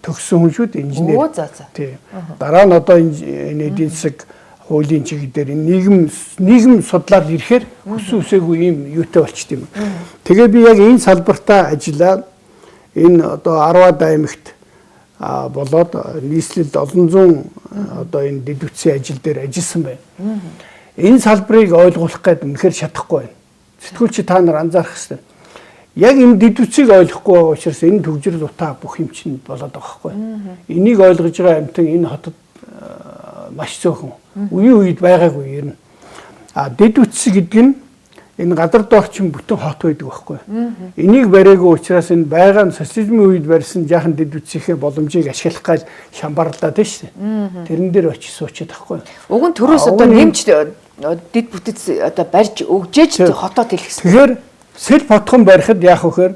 төгссөн хүн шүү дээ инженер. Тийм. Дараа нь одоо энэ эдийн засаг хуулийн чиглэлээр нийгэм судлаад ирэхээр хүссэн үсээгүй ийм юутай болчт юм. Тэгээ би яг энэ салбартаа ажиллаад энэ одоо 10-аад аймагт болоод нийслэлд олон зуун одоо энэ дэд үтсийн ажил дээр ажилласан байна. Энэ салбарыг ойлгуулах гэдэг үнэхээр чадахгүй байна. Сэтгүүлч та нар анзаарах хэрэгтэй. Яг энэ дэд үтсийг ойлгохгүй байгаа учраас энэ төгжрөл утаа бүх юм чинь болоод байгаа байхгүй. Энийг ойлгож байгаа амтан энэ хотод маш цөөхөн. Үеийн үед байгаагүй ер нь. Дэд үтс гэдэг нь энэ газар доорчин бүтэн хот байдаг байхгүй. Энийг бариагүй учраас энэ байгаа нь социализмын үед барьсан жаахан дэд үтсийнхээ боломжийг ашиглах гал шамбарлаад байна шүү дээ. Тэрэн дээр очиж суучаад байхгүй. Уг нь төрөөс одоо нэмж дэд бүтэц одоо барьж өгжээж хотоо тэлгэсэн. Тэгэхээр сэл бодхон барихад яах вэхээр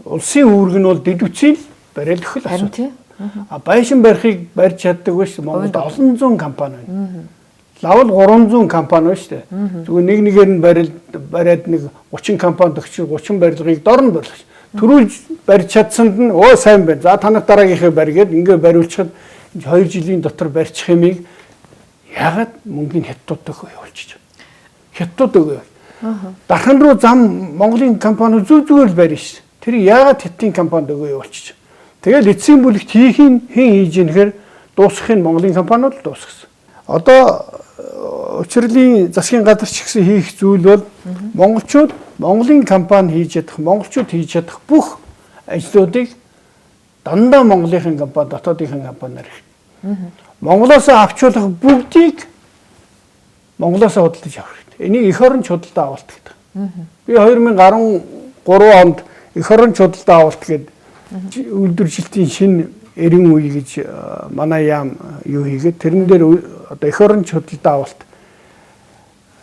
улсын үүрэг нь бол дэд үтсийг бариад өгөх л асуу. Байшин барихыг барьж чаддаг биш Монголд олон зуун компани байна. Лавл 300 компани байна шүү дээ. Зүгээр нэг нэгээр нь бариад нэг 30 компанид өгч 30 барилгыг дор нь барьж. Төрүүлж барьж чадсанд нь оо сайн байна. За танах дараагийнхаа барьгээд ингээ бариулчихад 2 жилийн дотор барьчих юмыг яагаад мөнгөний хятадууд өгөө явуулчих. Хятадууд өгөө. Дархан руу зам Монголын компани зүгээр л барьж ш. Тэр яагаад хятадын компанид өгөө явуулчих. Тэгэл эцсийн бүлэгт хэн хийж ийнэхээр дуусгахын Монголын компаниуд л дуусгасан. Одоо учрлын засгийн газар ч гэсэн хийх зүйл бол монголчууд Монголын компани хийж чадах, монголчууд хийж чадах бүх ажлуудыг дандаа Монголын компани, дотоодын компаниар хийх. Монголоос авчулах бүгдийг Монголоос худалдаж авах хэрэгтэй. Энийг эх орон худалдаа авалт гэдэг. Би 2013 онд эх орон худалдаа авалт гэдэг үйлдвэржилтийн шинэ эрен үе гэж манай яам юу хийгээд тэрэн дээр одоо эх орон худалдаа авалт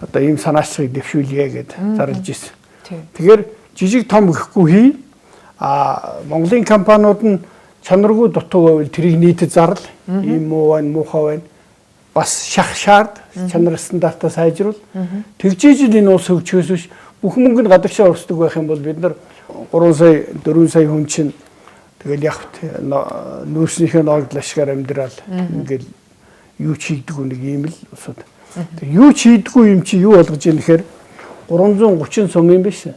одоо ийм санаачлагыг дэвшүүлье гэд зарлж ирсэн. Тэгэхээр жижиг том гэхгүй хий Монголын компаниуд нь чанаргүй дутуу байвал тэрийг нийтэд зарлал ийм муу байна, муухай байна. бас шахшаад чанар стандартаа сайжруул. Тэгжээж энэ улс хөгжихөөс биш бүх мөнгөнд гадагшаа урсдаг байх юм бол бид нар 3 сая 4 сая хүн чинь тэгэл яг нүүрснийхээ ногдол ашгаар амьдрал ингээл юу ч хийдэггүй нэг юм л усууд. Тэг юу ч хийдэггүй юм чи юу болгож ийм гэхээр 330 сум юм биш.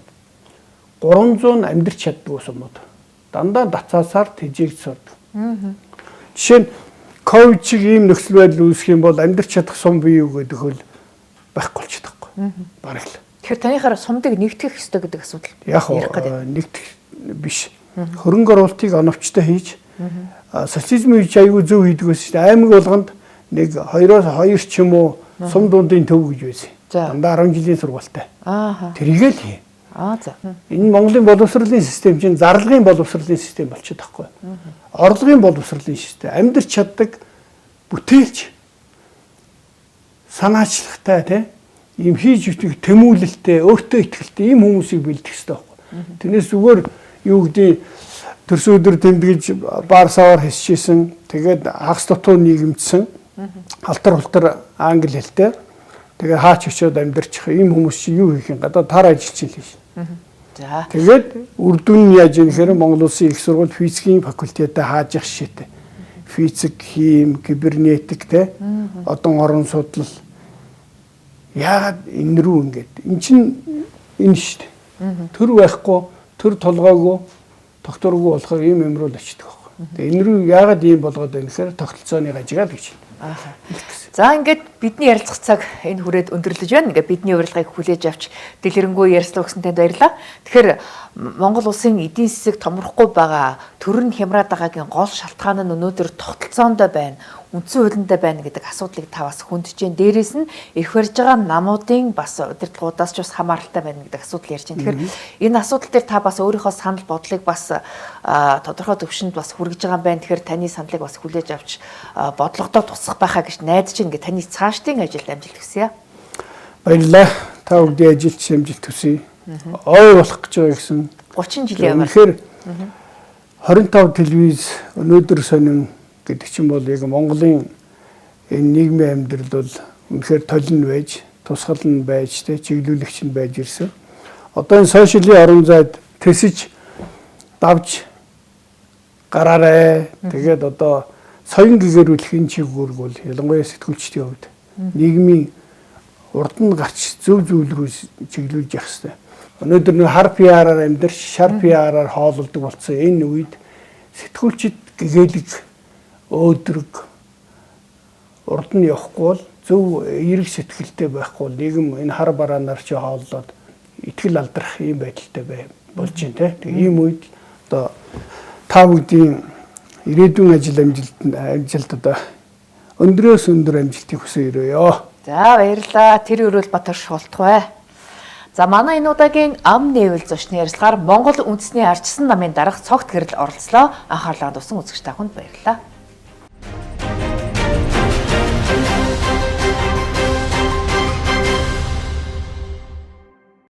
300 амьдрч чаддгүй сумууд. Дандаа дацаасаар тэжээгч сурдаг. Жишээ нь ковид чиг ийм нөхцөл байдал үүсэх юм бол амьдрч чадах сум бий юу гэдэг хөл байхгүй ч чадахгүй. Бараг л. Тэгэхээр танихаараа сумдыг нэгтгэх ёстой гэдэг асуудал ярих гэдэг. Нэгтгэх биш. Хөрөнгө оруулалтыг оновчтой хийж социализмын үеч аягүй зөв хийдэг байсан шүү дээ. Аймаг болгонд нэг 2-2 ч юм уу сум дундын төв гэж байсан. Дандаа 10 жилийн сургуультай. Тэрийг л хий. За. Энэ Монголын боловсролын систем чинь зарлагын боловсролын систем болчиход байхгүй. Орлогын боловсролын систем. Амьдрч чаддаг бүтээлч санаачлагтай тийм ийм хийж үтгэх тэмүүлэлтэй, өөртөө ихтэй ийм хүмүүсийг бэлдэх хэрэгтэй байхгүй. Тэрнээс зүгээр юу гэдэг төрсөн өдөр тэмдэглэж баар саваар хэсчихсэн. Тэгээд хагас дутуу нийгэмдсэн. Халтар хултар англи хэлтэй. Тэгээд хаач очиод амьдрчих ийм хүмүүс чи юу хийх юм гадаа тар ажиллаж л хийж. За. Тэгээд үр дүн нь яаж юм гэхээр Монгол Улсын их сургууль физикийн факультетээ хааж явах шийдэ. Физик, хим, кибернетик те одон орон судлал яагаад энэ рүү ингэж эн чинь энэ шүү дээ. Төр байхгүй, төр толгойгүй, докторгүй болохоор ийм юм руу л очдөг байхгүй. Тэгээ энэ рүү яагаад ийм болгоод байна гэхээр тогтолцооны гажигаад гэж байна. За ингээд бидний ярилцах цаг энэ хүрээд өндөрлөж байна. Ингээд бидний урилгыг хүлээж авч дэлгэрэнгүй ярилцлаа гэсэн танд баярлалаа. Тэгэхээр Монгол улсын эдийн засаг томрохгүй байгаа, төр нь хямраад байгаагийн гол шалтгаан нь өнөөдөр тогтолцоондоо байна, үндсэн хуулиндаа байна гэдэг асуудлыг та бас хүндэж байна. Дээрээс нь ирэх барьж байгаа намуудын бас удирдлагуудаас ч бас хамааралтай байна гэдэг асуудал ярьж байна. Тэгэхээр энэ асуудал дээр та бас өөрийнхөө санал бодлыг бас тодорхой төвшөнд бас хүргэж байгаа юм байна. Тэгэхээр таны саналыг бас хүлээж авч бодлогодоо тусах байхаа гэж найдаж байна. Таны цаашдын ажилд амжилт хүсье. Баярлалаа. Та бүдгийн ажилд амжилт хүсье. Ой болох гэж байгаа гэсэн 30 жилийн өмнө. Тэгэхээр 25 телевиз өнөөдөр сонин гэдэг чинь бол яг Монголын энэ нийгмийн амьдрал бол үнэхээр толин байж, тусгал нь байж, чиглүүлэгч нь байж ирсэн. Одоо энэ сошиалын орон зайд тэсэж давж гараарэ. Тэгээд одоо соён гэгэрүүлэх энэ чиглэлг бол ялангуяа сэтгүүлчдийн хувьд нийгмийн урд нь гарч зөв зүйл рүү чиглүүлж явах хэрэгтэй. Өнөөдөр нэг хар PR-аар амьдарч, шар PR-аар хоололдог болсон энэ үед сэтгүүлчид гэгээлэг өөдрөг урд нь явахгүй бол зөв эерэг сэтгэлтэй байхгүй бол нийгэм энэ хар бараанаар чи хооллоод итгэл алдрах юм байдалтай болж байна те. Тэгээ ийм үед одоо та бүдгийн ирээдүйн ажилд одоо өндрөөс өндөр амжилтыг хүсье өрөөё. За баярлалаа. Тэр өрөөл Батар шултгай. За манай энэ удаагийн ам нээвэл зочны ярилцлагаар Монгол үндэсний арчсан намын дарга цогт гэрэл оролцлоо. Анхаарлаа тусан үзэгч та бүхэнд баярлалаа.